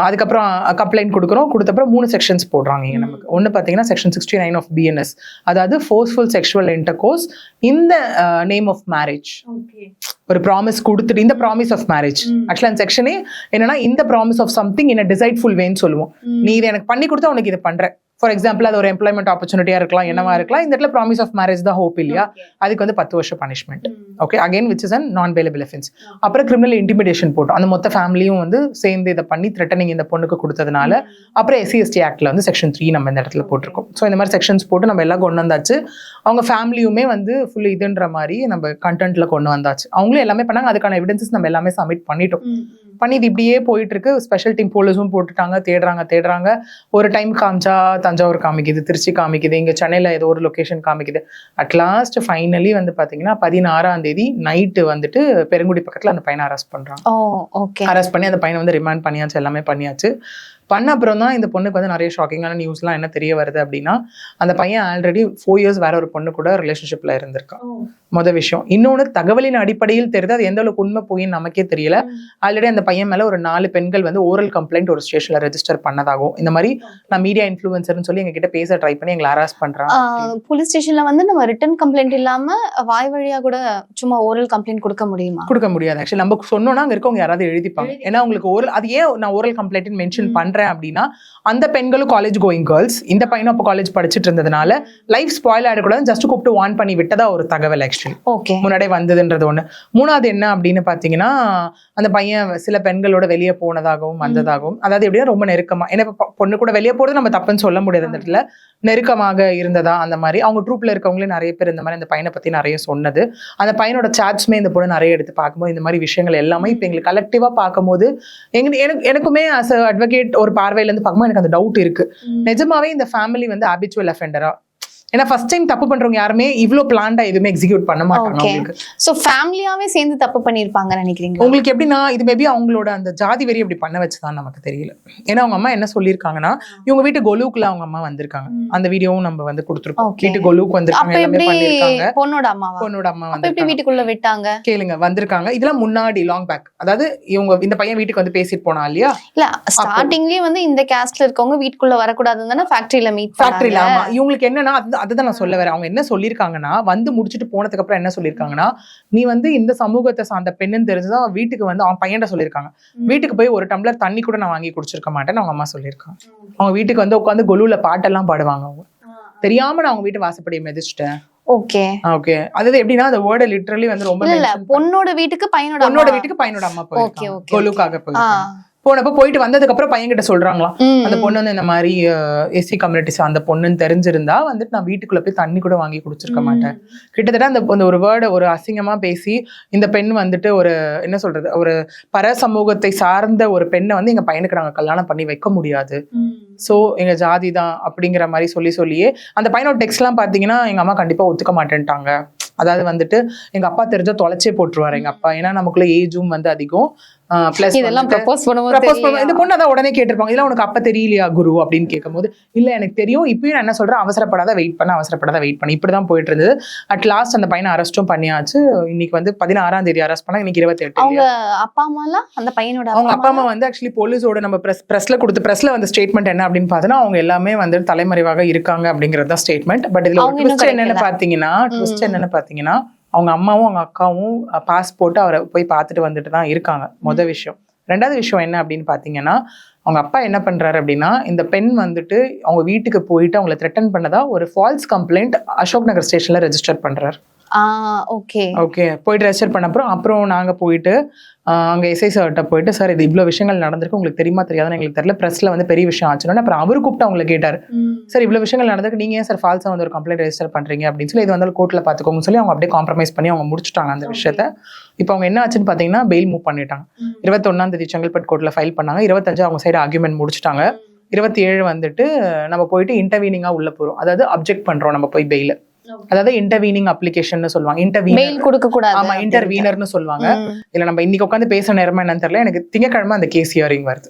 [SPEAKER 1] அதுக்கப்புறம் கம்ப்ளைண்ட் கொடுத்தப்பறம் 3 செக்ஷன்ஸ் போடுறாங்க இங்க நமக்கு. ஒன்று பார்த்தீங்கன்னா செக்ஷன் 69 ஆஃப் பிஎன்எஸ், அதாவது ஃபோர்ஸ்ஃபுல் செக்ஷுவல் இன்டர்கோர்ஸ் இந்த நேம் ஆஃப் மேரேஜ். ஒரு ப்ராமிஸ் கொடுத்துட்டு, இந்த ப்ராமிஸ் ஆஃப் மேரேஜ் ஆக்சுவலா அந்த செக்ஷனே என்னன்னா இந்த promise of something in deceitful வேன்னு சொல்லுவோம். நீ இதை எனக்கு பண்ணி கொடுத்தா உனக்கு இது பண்ற, ஃபார் எக்ஸாம்பிள் அது ஒரு எம்ப்ளாய்மெண்ட் ஆப்பர்ச்சுனிட்டியா இருக்கலாம், என்னவா இருக்கலாம். இந்த இடத்துல ப்ராமிஸ் ஆஃப் மேரேஜ் தான் ஹோப் இல்லையா, அதுக்கு வந்து 10 வருஷம் punishment. Okay, again which is an நான் பேலபிள் அஃபென்ஸ். அப்புறம் கிரிமினல் இன்டிமிடேஷன் போட்டோம், அந்த மொத்த ஃபேமிலியும் வந்து சேர்ந்து இதை பண்ணி த்ரெட்டனிங் இந்த பொண்ணுக்கு கொடுத்ததுனால. அப்புறம் SC/ST ஆக்ட்ல வந்து செக்ஷன் 3 நம்ம இந்த இடத்துல போட்டிருக்கோம். ஸோ இந்த மாதிரி செக்ஷன்ஸ் போட்டு நம்ம எல்லாம் கொண்டு வந்தாச்சு. அவங்க ஃபேமிலியுமே வந்து ஃபுல் இதுன்ற மாதிரி நம்ம கண்டென்ட்ல கொண்டு வந்தாச்சு. அவங்களும் எல்லாமே பண்ணாங்க, அதுக்கான எவிடன்சஸ் நம்ம எல்லாமே சப்மிட் பண்ணிட்டோம். பண்ணி இது இப்படியே போயிட்டு இருக்கு. ஸ்பெஷல் டீம் போலீஸும் போட்டுட்டாங்க, தேடுறாங்க. ஒரு டைம் காமிச்சா தஞ்சாவூர் காமிக்குது, திருச்சி காமிக்குது, இங்க சென்னையில ஏதோ ஒரு லொகேஷன் காமிக்குது. அட்லாஸ்ட் ஃபைனலி வந்து பாத்தீங்கன்னா 16ஆம் தேதி நைட்டு வந்துட்டு பெருங்குடி பக்கத்துல அந்த பையனை அரெஸ்ட் பண்றாங்க. அரெஸ்ட் பண்ணி அந்த பையனை வந்து ரிமாண்ட் பண்ணியாச்சு, எல்லாமே பண்ணியாச்சு. பண்ண அப்புறம் தான் இந்த பொண்ணுக்கு வந்து நிறைய ஷாக்கிங்கான நியூஸ்லாம் என்ன தெரிய வருது அப்படின்னா, அந்த பையன் ஆல்ரெடி 4 இயர்ஸ் வேற ஒரு பொண்ணு கூட ரிலேஷன்ஷிப்ல இருந்திருக்கான். மொதல் விஷயம். இன்னொன்று தகவலின் அடிப்படையில் தெரியுது, அது எந்த அளவுக்கு உண்மை போயின்னு நமக்கே தெரியல. ஆல்ரெடி அந்த பையன் மேல ஒரு 4 பெண்கள் வந்து ஓரல் கம்ப்ளைண்ட் ஒரு ஸ்டேஷன்ல ரெஜிஸ்டர் பண்ணதாகும். இந்த மாதிரி நான் மீடியா இன்ஃப்ளூயன்சர்னு சொல்லி எங்க கிட்ட பேச ட்ரை பண்ணி எங்களை ஹராஸ் பண்றாங்க.
[SPEAKER 2] போலீஸ் ஸ்டேஷன்ல வந்து நம்ம ரிட்டன் கம்ப்ளைண்ட் இல்லாம வாய் வழியா கூட சும்மா ஓரல் கம்ப்ளைண்ட் கொடுக்க முடியுமா?
[SPEAKER 1] கொடுக்க முடியாது. ஆக்சுவலி நம்ம சொன்னோம்னா அங்க இருக்கவங்க யாராவது எழுதிப்பாங்க. ஏன்னா உங்களுக்கு ஓரல், அது ஏன் நான் ஓரல் கம்ப்ளைண்ட் மென்ஷன் பண்றேன் அப்படின்னா, அந்த பெண்களும் காலேஜ் கோயிங் கேர்ள்ஸ், இந்த பையனும் அப்போ காலேஜ் படிச்சுட்டு இருந்ததுனால லைஃப் ஸ்பாயில் ஆயிடக்கூடாது ஜஸ்ட் கூப்பிட்டு வார்ன் பண்ணி விட்டதா ஒரு தகவல் ஆக்சுவலி முன்னாடியே வந்ததுன்றது ஒண்ணு. 3வது என்ன அப்படின்னு பாத்தீங்கன்னா, அந்த பையன் சில பெண்களோட வெளியே போனதாகவும் வந்ததாகவும், அதாவது எப்படின்னா ரொம்ப நெருக்கமா, ஏன்னா பொண்ணு கூட வெளியே போறது நம்ம தப்புன்னு சொல்ல முடியாது, அந்த இடத்துல நெருக்கமாக இருந்ததா அந்த மாதிரி. அவங்க ட்ரூப்ல இருக்கவங்களே நிறைய பேர் இந்த மாதிரி அந்த பையனை பத்தி நிறைய சொன்னது. அந்த பையனோட சாட்ஸ்மே இந்த பொண்ணு நிறைய எடுத்து பார்க்கும்போது இந்த மாதிரி விஷயங்கள் எல்லாமே இப்ப எங்களுக்கு கலெக்டிவா பார்க்கும்போது எனக்குமே அஸ் அட்வொகேட் ஒரு பார்வையில இருந்து பார்க்கும்போது எனக்கு அந்த டவுட் இருக்கு, நிஜமாவே இந்த ஃபேமிலி வந்து ஹாபிச்சுவல் அஃபெண்டரா? ஏன்னா ஃபர்ஸ்ட் டைம் தப்பு பண்றவங்க யாருமே இவ்ளோ பிளான்டா எதுவுமே எக்ஸிக்யூட் பண்ண மாட்டாங்க. உங்களுக்கு
[SPEAKER 2] சோ ஃபேமிலியாவே சேர்ந்து தப்பு பண்ணிருப்பாங்க நினைக்கிறீங்க?
[SPEAKER 1] உங்களுக்கு எப்படின்னா, இது மேபி அவங்களோட அந்த ஜாதி வெறி அப்படி பண்ண வச்சுதான் நமக்கு தெரியல. ஏன்னா அவங்க அம்மா என்ன சொல்லியிருக்காங்கன்னா, இவங்க வீட்டு கொலுக்குள்ள அவங்க அம்மா வந்திருக்காங்க, அந்த வீடியோவும் நம்ம வந்து கொடுத்துருக்கோம். வீட்டு கொலுக்கு வந்திருக்காங்க, எல்லாமே பண்ணிருக்காங்க.
[SPEAKER 2] பொண்ணோட அம்மா வந்து வீட்டுக்குள்ள விட்டாங்க, கேளுங்க
[SPEAKER 1] வந்திருக்காங்க. இதெல்லாம் முன்னாடி லாங் பேக், அதாவது இவங்க இந்த பையன் வீட்டுக்கு வந்து பேசிட்டு போனா இல்லையா,
[SPEAKER 2] இல்ல ஸ்டார்டிங்லயே வந்து இந்த காஸ்ட்ல இருக்கவங்க வீட்டுக்குள்ள வரக்கூடாதுன்னு ஃபேக்டரியில மீட்
[SPEAKER 1] ஃபேக்டரியில. ஆமா, இவங்களுக்கு என்னன்னா அதுதான் நான் சொல்ல வரேன். அவங்க என்ன சொல்லியிருக்காங்கன்னா, வந்து முடிச்சுட்டு போனதுக்கு அப்புறம் என்ன சொல்லியிருக்காங்கன்னா, நீ வந்து இந்த சமூகத்தை சார்ந்த பெண்ணுன்னு தெரிஞ்சுதான் வீட்டுக்கு வந்து அவன் பையன்ட சொல்லியிருக்காங்க, வீட்டுக்கு போய் ஒரு டம்ளர் தண்ணி கூட நான் வாங்கி குடிச்சிருக்க மாட்டேன்னு அவங்க அம்மா சொல்லியிருக்காங்க. அவங்க வீட்டுக்கு வந்து உட்காந்து கொலுல பாட்டெல்லாம் பாடுவாங்க. அவங்க தெரியாம நான் அவங்க வீட்டு வாசப்படியை மிதிச்சிட்டேன்.
[SPEAKER 2] ஓகே
[SPEAKER 1] ஓகே அது எப்படின்னா அந்த வேர்டை லிட்டரலி வந்து ரொம்ப
[SPEAKER 2] இல்ல பொண்ணோட வீட்டுக்கு பையனோட
[SPEAKER 1] பொண்ணோட வீட்டுக்கு பையனோட அம்மா
[SPEAKER 2] ஓகே
[SPEAKER 1] போயிருக்காங்க
[SPEAKER 2] ஓகே
[SPEAKER 1] கொலுக்காக போயிருக்காங்க. போனப்போ போயிட்டு வந்ததுக்கு அப்புறம் பையன் கிட்ட சொல்றாங்களாம் அந்த பொண்ணு வந்து இந்த மாதிரி எஸ்சி கம்யூனிட்டிஸ் அந்த பொண்ணுன்னு தெரிஞ்சிருந்தா வந்துட்டு நான் வீட்டுக்குள்ள போய் தண்ணி கூட வாங்கி குடிச்சிருக்க மாட்டேன். கிட்டத்தட்ட அந்த ஒரு வேர்டை ஒரு அசிங்கமா பேசி இந்த பெண் வந்துட்டு ஒரு என்ன சொல்றது ஒரு பர சமூகத்தை சார்ந்த ஒரு பெண்ணை வந்து எங்க பையனுக்கு நாங்க கல்யாணம் பண்ணி வைக்க முடியாது, சோ எங்க ஜாதி தான் அப்படிங்கிற மாதிரி சொல்லியே அந்த பையனோட டெக்ஸ்ட் எல்லாம் பாத்தீங்கன்னா எங்க அம்மா கண்டிப்பா ஒத்துக்க மாட்டேன்ட்டாங்க. அதாவது வந்துட்டு எங்க அப்பா தெரிஞ்சா தொலைச்சே போட்டுருவாரு எங்க அப்பா, ஏன்னா நமக்குள்ள ஏஜும் வந்து அதிகம். பிளஸ்
[SPEAKER 2] இதெல்லாம் ப்ரப்போஸ்
[SPEAKER 1] பண்ணும்போது இந்த பொண்ணு அதான் உடனே கேட்டிருப்பாங்க, இதெல்லாம் உனக்கு அப்ப தெரியலையா குரு அப்படின்னு கேட்கும்போது இல்ல எனக்கு தெரியும், இப்பயும் நான் என்ன சொல்றேன் அவசரப்படாத வெயிட் பண்ண இப்படிதான் போயிட்டு இருந்தது. அட் லாஸ்ட் அந்த பையனை அரெஸ்டும் பண்ணியாச்சு. இன்னைக்கு வந்து 16ஆம் தேதி அரெஸ்ட் பண்ணா, இன்னைக்கு 28.
[SPEAKER 2] அவங்க அப்பா அம்மா எல்லாம் அந்த பையனோட
[SPEAKER 1] அவங்க அப்பா அம்மா வந்து ஆக்சுவலி போலீஸோட நம்ம பிரஸ்ல வந்து ஸ்டேட்மெண்ட் என்ன அப்படின்னு பார்த்தோன்னா அவங்க எல்லாமே வந்து தலைமறைவாக இருக்காங்க அப்படிங்கறது தான் ஸ்டேட்மெண்ட். பட் இதுல ட்விஸ்ட் என்னன்னு பாத்தீங்கன்னா அவங்க அம்மாவும் அவங்க அக்காவும் பாஸ்போர்ட் அவரை போய் பார்த்துட்டு வந்துட்டு தான் இருக்காங்க. மொதல் விஷயம். ரெண்டாவது விஷயம் என்ன அப்படின்னு பாத்தீங்கன்னா அவங்க அப்பா என்ன பண்றாரு அப்படின்னா இந்த பெண் வந்துட்டு அவங்க வீட்டுக்கு போயிட்டு அவங்களை த்ரெட்டன் பண்ணதா ஒரு ஃபால்ஸ் கம்ப்ளைண்ட் அசோக் நகர் ஸ்டேஷன்ல ரெஜிஸ்டர் பண்றாரு.
[SPEAKER 2] ஓகே
[SPEAKER 1] போயிட்டு ரெஜிஸ்டர் பண்ண அப்புறம் நாங்க போயிட்டு அங்க எஸ்ஐ சார்கிட்ட போயிட்டு சார் இது இவ்வளவு விஷயங்கள் நடந்திருக்கு, உங்களுக்கு தெரியுமா தெரியாதுன்னு எங்களுக்கு தெரியல, பிரஸ்ல வந்து பெரிய விஷயம் ஆச்சுன்னு அப்புறம் அவரு கூப்பிட்டு அவங்களை கேட்டாரு, சார் இவ்வளவு விஷயங்கள் நடந்திருக்கு, நீங்க ஏன் சார் ஃபால்ஸா வந்து ஒரு கம்ப்ளைண்ட் ரெஜிஸ்டர் பண்றீங்க அப்படின்னு சொல்லி இது வந்து கோர்ட்ல பாத்துக்கோங்கன்னு சொல்லி அவங்க அப்படியே காம்ப்ரமைஸ் பண்ணி அவங்க முடிச்சுட்டாங்க அந்த விஷயத்த. இப்போ அவங்க என்ன ஆச்சுன்னு பாத்தீங்கன்னா பெயில் மூவ் பண்ணிட்டாங்க. 21ஆம் தேதி செங்கல்பட்டு கோர்ட்ல ஃபைல் பண்ணாங்க. 25 அவங்க சைடு ஆர்குமெண்ட் முடிச்சுட்டாங்க. 27 வந்துட்டு நம்ம போயிட்டு இன்டர்வீனிங்கா உள்ள போறோம், அதாவது அப்ஜெக்ட் பண்றோம் நம்ம போய் பெயில், அதாவது இன்டர்வீனிங் அப்ளிகேஷன் சொல்லுவாங்க. இன்டர்வீனர்னு சொல்லுவாங்க. இல்ல நம்ம இன்னைக்கு உட்காந்து பேச நேரமா என்னன்னு தெரியல, எனக்கு திங்கக்கிழமை அந்த கேஸ் ஹியரிங் வருது.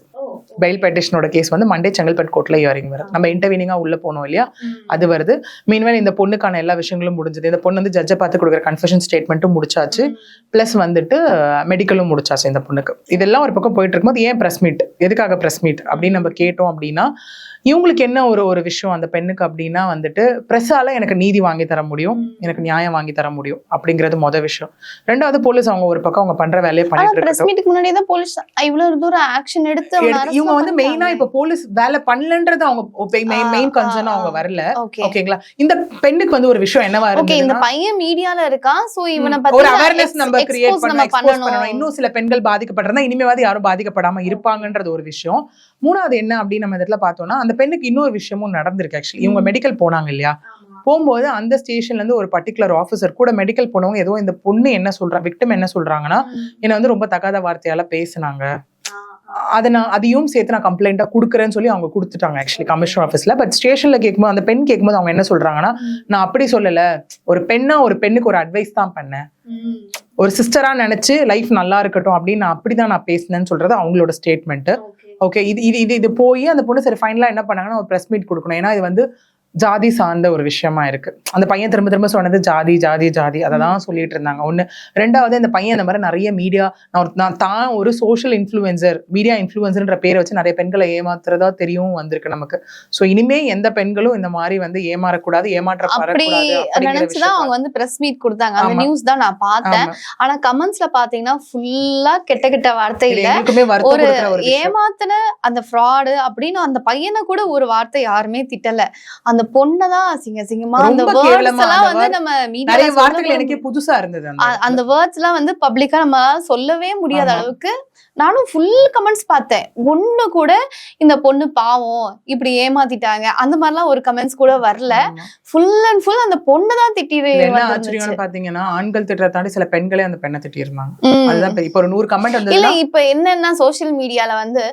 [SPEAKER 1] பெயில் பெட்டிஷனோட கேஸ் வந்து மண்டே செங்கல்பட்டு கோர்ட்ல ஹியரிங் வருது. நம்ம இன்டர்வீனிங்கா உள்ள போனோம் இல்லையா, அது வருது. மீன்வேல் இந்த பொண்ணுக்கான எல்லா விஷயங்களும் முடிஞ்சது. இந்த பொண்ணு வந்து ஜட்ஜை பார்த்து கொடுக்குற கன்ஃபெஷன் ஸ்டேட்மெண்ட்டும் முடிச்சாச்சு, பிளஸ் வந்துட்டு மெடிக்கலும் முடிச்சாச்சு இந்த பொண்ணுக்கு. இதெல்லாம் ஒரு பக்கம் போயிட்டு இருக்கும்போது ஏன் பிரஸ் மீட், எதுக்காக பிரஸ் மீட் அப்படின்னு நம்ம கேட்டோம் அப்படின்னா இவங்களுக்கு என்ன ஒரு விஷயம் அந்த பெண்ணுக்கு அப்படின்னா வந்துட்டு பிரஸ்ஸால எனக்கு நீதி வாங்கி தர முடியும், எனக்கு நியாயம் வாங்கி தர முடியும் அப்படிங்கிறது மொதல் விஷயம். ரெண்டாவது போலீஸ் அவங்க ஒரு பக்கம் அவங்க பண்ற வேலையை பண்ணிட்டு
[SPEAKER 2] இருக்காங்க. போலீஸ் இவ்வளவு தூரம் ஆக்ஷன் எடுத்து
[SPEAKER 1] இவங்க வந்து மெயினா இப்ப போலீஸ் வேலை பண்ணலன்றது அவங்க மெயின் கன்சர்ன் அவங்க வரல. ஓகேங்களா, இந்த பெண்ணுக்கு வந்து ஒரு விஷயம் என்னவா இருக்கு,
[SPEAKER 2] இந்த பையன் மீடியால இருக்கான், சோ இவனை
[SPEAKER 1] பத்தி ஒரு அவேர்னஸ் நம்ம கிரியேட் பண்ணணும். இன்னும் சில பெண்கள் பாதிக்கப்படுறதா இனிமேவாது யாரும் பாதிக்கப்படாம இருப்பாங்கன்றது ஒரு விஷயம். மூணாவது என்ன அப்படின்னு நம்ம இடத்துல பார்த்தோம்னா அந்த பெண்ணுக்கு இன்னொரு விஷயமும் நடந்திருக்கு. ஆக்சுவலி இவங்க மெடிக்கல் போனாங்க இல்லையா, போகும்போது அந்த ஸ்டேஷன்ல இருந்து ஒரு பர்டிகுலர் ஆஃபீஸர் கூட மெடிக்கல் போனவங்க ஏதோ இந்த பொண்ணு என்ன சொல்றா, விக்டிம் என்ன சொல்றாங்கன்னா என்ன வந்து ரொம்ப தகாத வார்த்தையால பேசினாங்க, அதையும் சேர்த்து நான் கம்ப்ளைண்டா கொடுக்குறேன்னு சொல்லி அவங்க கொடுத்துட்டாங்க ஆக்சுவலி கமிஷனர் ஆஃபீஸ்ல. பட் ஸ்டேஷன்ல கேட்கும்போது அந்த பெண் கேட்கும்போது அவங்க என்ன சொல்றாங்கன்னா நான் அப்படி சொல்லல, ஒரு பெண்ணுக்கு ஒரு அட்வைஸ் தான் பண்ணேன், ஒரு சிஸ்டரா நினைச்சு லைஃப் நல்லா இருக்கட்டும் அப்படின்னு நான் அப்படிதான் நான் பேசினேன்னு சொல்றது அவங்களோட ஸ்டேட்மெண்ட். ஓகே, இது போய் அந்த பொண்ணு சரி ஃபைனலா என்ன பண்ணாங்கன்னா ஒரு பிரஸ் மீட் கொடுக்கணும், ஏன்னா இது வந்து ஜாதி சார்ந்த ஒரு விஷயமா இருக்கு. அந்த பையன் திரும்ப சொன்னது ஜாதி ஜாதி ஜாதி அததான் சொல்லிட்டு இருந்தாங்க. ஒண்ணு. ரெண்டாவது இந்த பையன் இந்த மாதிரி நிறைய மீடியா நான் தான் ஒரு சோஷியல் இன்ஃப்ளூயன்சர், மீடியா இன்ஃப்ளூயன்சர்ன்ற பேரை வச்சு நிறைய பெண்களை ஏமாத்துறதா தெரியும் வந்திருக்கு நமக்கு. சோ இனிமே எந்த பெண்களும் இந்த மாதிரி வந்து ஏமாறக்கூடாது,
[SPEAKER 2] நினைச்சுதான் அவங்க வந்து பிரஸ் மீட் கொடுத்தாங்க. அந்த நியூஸ் தான் நான் பார்த்தேன். ஆனா கமெண்ட்ஸ்ல பாத்தீங்கன்னா ஃபுல்லா கெட்ட வார்த்தையில ஒரு ஏமாத்தின அந்த ஃப்ராடு அப்படின்னு அந்த பையனை கூட ஒரு வார்த்தை யாருமே திட்டல. அந்த பொண்ணதான் அசிங்கமா அந்த வேர்ட்ஸ் எல்லாம் வந்து நம்ம மீடியால வார்த்தைகள்
[SPEAKER 1] எனக்கே புதுசா இருந்தது.
[SPEAKER 2] அந்த வேர்ட்ஸ் எல்லாம் வந்து பப்ளிக்கா நம்ம சொல்லவே முடியாத அளவுக்கு நானும் ஃபுல் கமெண்ட்ஸ் பார்த்தேன். ஒண்ணு கூட இந்த பொண்ணு பாவம் இப்படி ஏமாத்திட்டாங்க அந்த மாதிரிலாம் ஒரு கமெண்ட்ஸ் கூட வரல. ஃபுல் அண்ட் ஃபுல் அந்த பொண்ணு தான் திட்டிட்டு.
[SPEAKER 1] என்ன ஆச்சரியம்னு பாத்தீங்கன்னா ஆண்கள் திட்டுறத தாண்டி சில பெண்களே அந்த பெண்ணை திட்டிருந்தாங்க. அதுதான் இப்ப ஒரு 100 கமெண்ட் வந்து
[SPEAKER 2] இல்ல இப்ப என்னன்னா சோசியல் மீடியால வந்து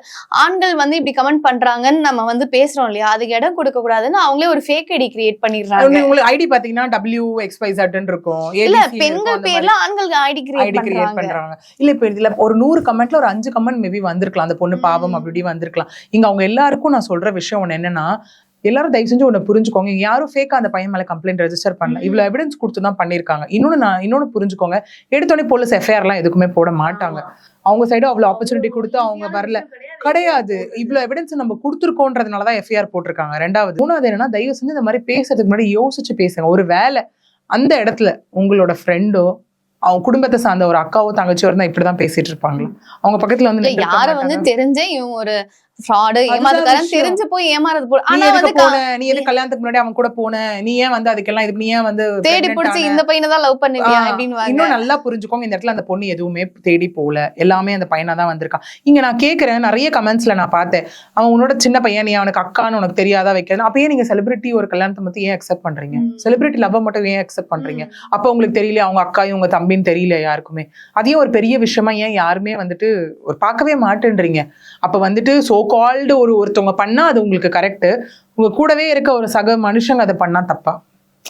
[SPEAKER 2] ஆண்கள் வந்து இப்படி கமெண்ட் பண்றாங்கன்னு நம்ம வந்து பேசுறோம் இல்லையா, அதுக்கு இடம் கொடுக்க கூடாதுன்னு அவங்களே ஒரு ஃபேக் ஐடி கிரியேட் பண்ணிடுறாங்க.
[SPEAKER 1] உங்களுக்கு ஐடி பாத்தீங்கன்னா WXYZ ன்னு இருக்கும்.
[SPEAKER 2] இல்ல பெண்கள் பேர்ல ஆண்களுக்கு ஐடி கிரியேட் பண்றாங்க.
[SPEAKER 1] இல்ல இப்ப இதுல ஒரு 100 கமெண்ட்ல ஒரு 5 கமெண்ட் மேபி வந்திருக்கலாம் அந்த பொண்ணு பாவம் அப்படி வந்திருக்கலாம். இங்க அவங்க எல்லாருக்கும் நான் சொல்ற விஷயம் ஒண்ணு என்னன்னா எல்லாரும் தயவு செஞ்சு ஒண்ணு புரிஞ்சுக்கோங்க, யாரும் ஃபேக்கா அந்த பையன் மேல கம்ப்ளைண்ட் ரெஜிஸ்டர் பண்ணல, இவ்வளவு எவிடன்ஸ் கொடுத்துதான் பண்ணிருக்காங்க. இன்னொன்னு புரிஞ்சுக்கோங்க, எடுத்தோடனே போலீஸ் எஃப்ஐஆர் எல்லாம் எதுக்குமே போட மாட்டாங்க. அவங்க சைடு அவ்வளவு ஆப்பர்ச்சுனிட்டி கொடுத்து அவங்க வரல கிடையாது. இவ்வளவு எவிடன்ஸ் நம்ம கொடுத்துருக்கோன்றதுனாலதான் எஃப்ஐஆர் போட்டிருக்காங்க. ரெண்டாவது. மூணாவது என்னன்னா தயவு செஞ்சு இந்த மாதிரி பேசுறதுக்கு முன்னாடி யோசிச்சு பேசுங்க. ஒரு வேலை அந்த இடத்துல உங்களோட ஃப்ரெண்டோ அவங்க குடும்பத்தை சார்ந்த ஒரு அக்காவோ தங்கச்சியோ இருந்தா இப்படிதான் பேசிட்டு இருப்பாங்க. அவங்க பக்கத்துல வந்து
[SPEAKER 2] யார வந்து தெரிஞ்சே இவங்க ஒரு ஃப்ராடு ஏமாத்துக்காரன்
[SPEAKER 1] விஷயம்.
[SPEAKER 2] தெரிஞ்சு போய் ஏமாறது போல.
[SPEAKER 1] நீ
[SPEAKER 2] ஆனா
[SPEAKER 1] எதுக்கு
[SPEAKER 2] வந்து
[SPEAKER 1] போன, நீ எது கல்யாணத்துக்கு முன்னாடி அவன் கூட போன, நீ ஏன் வந்து அதுக்கெல்லாம் இது, நீ ஏன் வந்து
[SPEAKER 2] தேடி
[SPEAKER 1] pregnant
[SPEAKER 2] பிடிச்சி
[SPEAKER 1] ஆன?
[SPEAKER 2] இந்த பையனை தான் லவ் பண்ணுவியா
[SPEAKER 1] ஆ,
[SPEAKER 2] அப்படின்னு
[SPEAKER 1] இன்னும் நல்லா புரிஞ்சுக்கோங்க, இந்த இடத்துல அந்த பொண்ணு எதுவுமே தேடி போல, எல்லாமே அந்த பையனா தான் வந்திருக்கான். இங்க நான் கேக்குறேன், நிறைய கமெண்ட்ஸ்ல நான் பார்த்தேன், அவன் உன்னோட சின்ன பையன், நீ அவனுக்கு அக்கான்னு உனக்கு தெரியாதா வைக்கிறேன். அப்ப ஏன் நீங்க செலிபிரிட்டி ஒரு கல்யாணத்தை மட்டும் ஏன் அக்செப்ட் பண்றீங்க? செலிபிரிட்டி லவ் மட்டும் ஏன் அக்செப்ட் பண்றீங்க? அப்ப உங்களுக்கு தெரியல அவங்க அக்காயும் உங்க தம்பின்னு தெரியல யாருக்குமே? அதையும் ஒரு பெரிய விஷயமா ஏன் யாருமே வந்துட்டு ஒரு பார்க்கவே மாட்டேன்றீங்க? அப்ப வந்துட்டு சோ கால்டு ஒருத்தவங்க பண்ணா அது உங்களுக்கு கரெக்ட், உங்க கூடவே இருக்க ஒரு சக மனுஷங்க அதை பண்ணா தப்பா?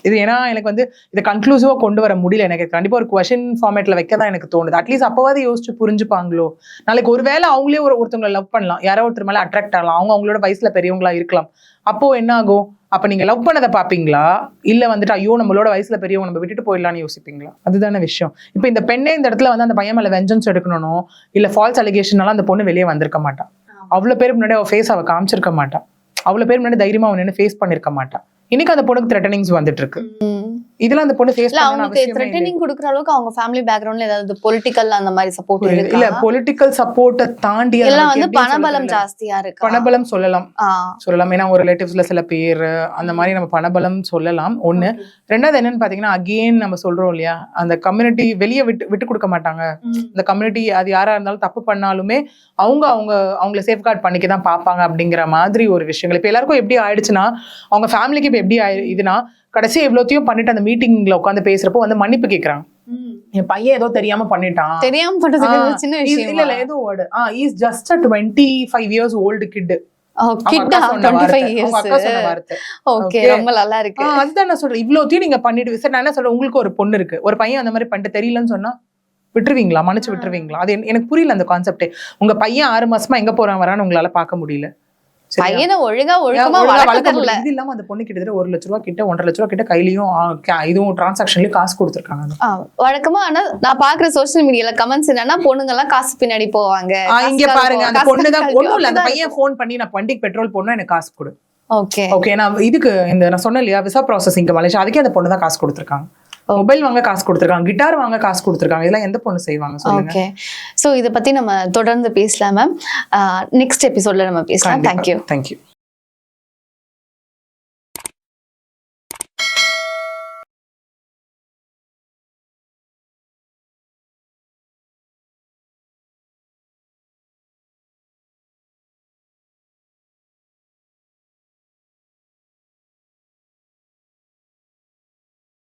[SPEAKER 1] இது ஏன்னா எனக்கு வந்து இதை கன்க்ளூசிவா கொண்டு வர முடியல. எனக்கு கண்டிப்பா ஒரு கொஸ்டின் ஃபார்மேட்ல வைக்க தான் எனக்கு தோணுது. அட்லீஸ்ட் அப்பவாது யோசிச்சு புரிஞ்சுப்பாங்களோ. நாளைக்கு ஒருவேளை அவங்களே ஒருத்தவங்களை லவ் பண்ணலாம், யாரோ ஒருத்தர் மேல அட்ராக்ட் ஆகலாம், அவங்களோட வயசுல பெரியவங்களா இருக்கலாம். அப்போ என்ன ஆகும்? அப்ப நீங்க லவ் பண்ணதை பாப்பீங்களா, இல்ல வந்துட்டு ஐயோ நம்மளோட வயசுல பெரியவங்க நம்ம விட்டுட்டு போயிடலாம்னு யோசிப்பீங்களா? அதுதானே விஷயம். இப்ப இந்த பெண்ணே இந்த இடத்துல வந்து அந்த பையன் மேல வெஞ்சன்ஸ் எடுக்கணும், இல்ல ஃபால்ஸ் அலிகேஷனால அந்த பொண்ணு வெளியே வந்திருக்க மாட்டான். அவ்வளவு பேர் முன்னாடி அவ ஃபேஸ் அவ காமிச்சிருக்க மாட்டான். அவ்வளவு பேர் முன்னாடி தைரியமா அவன் நின்று ஃபேஸ் பண்ணிருக்க மாட்டான். இன்னைக்கு அந்த பொண்ணுக்கு த்ரெட்டனிங்ஸ் வந்துட்டு இருக்கு. இதெல்லாம் அந்த பொண்ணு ஃபேஸ்
[SPEAKER 2] இல்ல
[SPEAKER 1] பண்ணணும்
[SPEAKER 2] அவங்களுக்கு
[SPEAKER 1] அவசியமே இல்லை.
[SPEAKER 2] த்ரெட்டனிங் கொடுக்குற அளவுக்கு அவங்க ஃபேமிலி பேக்ரவுண்ட்ல ஏதாவது பொலிட்டிக்கல் அந்த மாதிரி சப்போர்ட்
[SPEAKER 1] இல்ல
[SPEAKER 2] இருக்கா?
[SPEAKER 1] பொலிட்டிக்கல் சப்போர்ட்டை தாண்டி அது
[SPEAKER 2] எல்லாம்
[SPEAKER 1] நமக்கு
[SPEAKER 2] வந்து
[SPEAKER 1] எப்படி
[SPEAKER 2] பணபலம்
[SPEAKER 1] சொல்றது?
[SPEAKER 2] ஜாஸ்தியா இருக்கு.
[SPEAKER 1] பணபலம் சொல்லலாம்.
[SPEAKER 2] ஆ
[SPEAKER 1] சொல்லலாம். ஏன்னா ஒரு ரிலேட்டிவ்ஸ்ல சில பேர் அந்த மாதிரி நம்ம பணபலம் சொல்லலாம். ஒண்ணு. ரெண்டாவது என்னன்னு பாத்தீங்கன்னா அகெயின் நம்ம சொல்றோம் இல்லையா, அந்த கம்யூனிட்டி வெளியே விட்டு கொடுக்க மாட்டாங்க. இந்த கம்யூனிட்டி அது யாரா இருந்தாலும் தப்பு பண்ணாலுமே அவங்கள சேஃப்கார்ட் பண்ணிக்க தான் பார்ப்பாங்க அப்படிங்கிற மாதிரி ஒரு விஷயங்கள். இப்ப எல்லாருக்கும் எப்படி ஆயிடுச்சுன்னா, அவங்க ஃபேமிலிக்கு இப்ப எப்படி இதுனா, கடைசி எவ்வளோத்தையும் பண்ணிட்டு அந்த மீட்டிங்ல உட்காந்து பேசுறப்போ வந்து மன்னிப்பு கேக்குறாங்க. என் பையன் ஏதோ தெரியாம பண்ணிட்டான்,
[SPEAKER 2] தெரியாம பண்றதுக்கு ஒரு சின்ன விஷயம்
[SPEAKER 1] இல்ல ஏதோ word, is just a 25 years old kid.
[SPEAKER 2] Kitta 25 years. Okay, ரொம்ப நல்லா இருக்கு.
[SPEAKER 1] அதுதான் நான் சொல்றேன், இவ்வளோத்தையும் நீங்க பண்ணிட்டு சரி நான் என்ன சொல்றேன், உங்களுக்கு ஒரு பொண்ணு இருக்கு, ஒரு பையன் அந்த மாதிரி பண்ணிட்டு தெரியலன்னு சொன்னா விட்டுருவீங்களா? மன்னிச்சு விட்டுருவீங்களா? அது எனக்கு புரியல அந்த கான்செப்டே. உங்க பையன் 6 மாசமா எங்க போறான் வரான்னு உங்களால பார்க்க முடியல.
[SPEAKER 2] பையனை ஒழுக்கமா
[SPEAKER 1] வளர்க்க
[SPEAKER 2] தெரியல.
[SPEAKER 1] முடியல. இது இல்லாம அந்த பொண்ணு கிட்டத்தட்ட 1 லட்ச ரூபா கிட்ட 1.5 லட்ச ரூபா கிட்ட கையிலயும் இதுவும் டிரான்சாக்ஷன்லயும் காசு கொடுத்துருக்காங்க.
[SPEAKER 2] வழக்கமா ஆனா நான் பாக்குற சோசியல் மீடியால கமெண்ட்ஸ் என்னன்னா, பொண்ணுங்க எல்லாம் காசு பின்னாடி போவாங்க.
[SPEAKER 1] இங்க பாருங்க, அந்த பொண்ணுதான் ஒண்ணும் இல்ல, அந்த பையன் போன் பண்ணி நான் வண்டிக்கு பெட்ரோல் போடணும் எனக்கு காசு கொடு. ஓகே நான் இதுக்கு நான் சொன்னேன் இல்லையா விசா ப்ராசஸிங் மலேசியா, அதுக்கே அந்த பொண்ணு தான் காசு கொடுத்துருக்காங்க. மொபைல் வாங்க காசு கொடுத்துருக்காங்க, கிட்டார் வாங்க காசு கொடுத்துருக்காங்க. இதெல்லாம் எந்த பொண்ணு செய்வாங்க சொல்லுங்க?
[SPEAKER 2] ஓகே, சோ இத பத்தி நம்ம தொடர்ந்து பேசலாம் மேம். நெக்ஸ்ட் எபிசோட்ல நம்ம பேசலாம். தேங்க்யூ.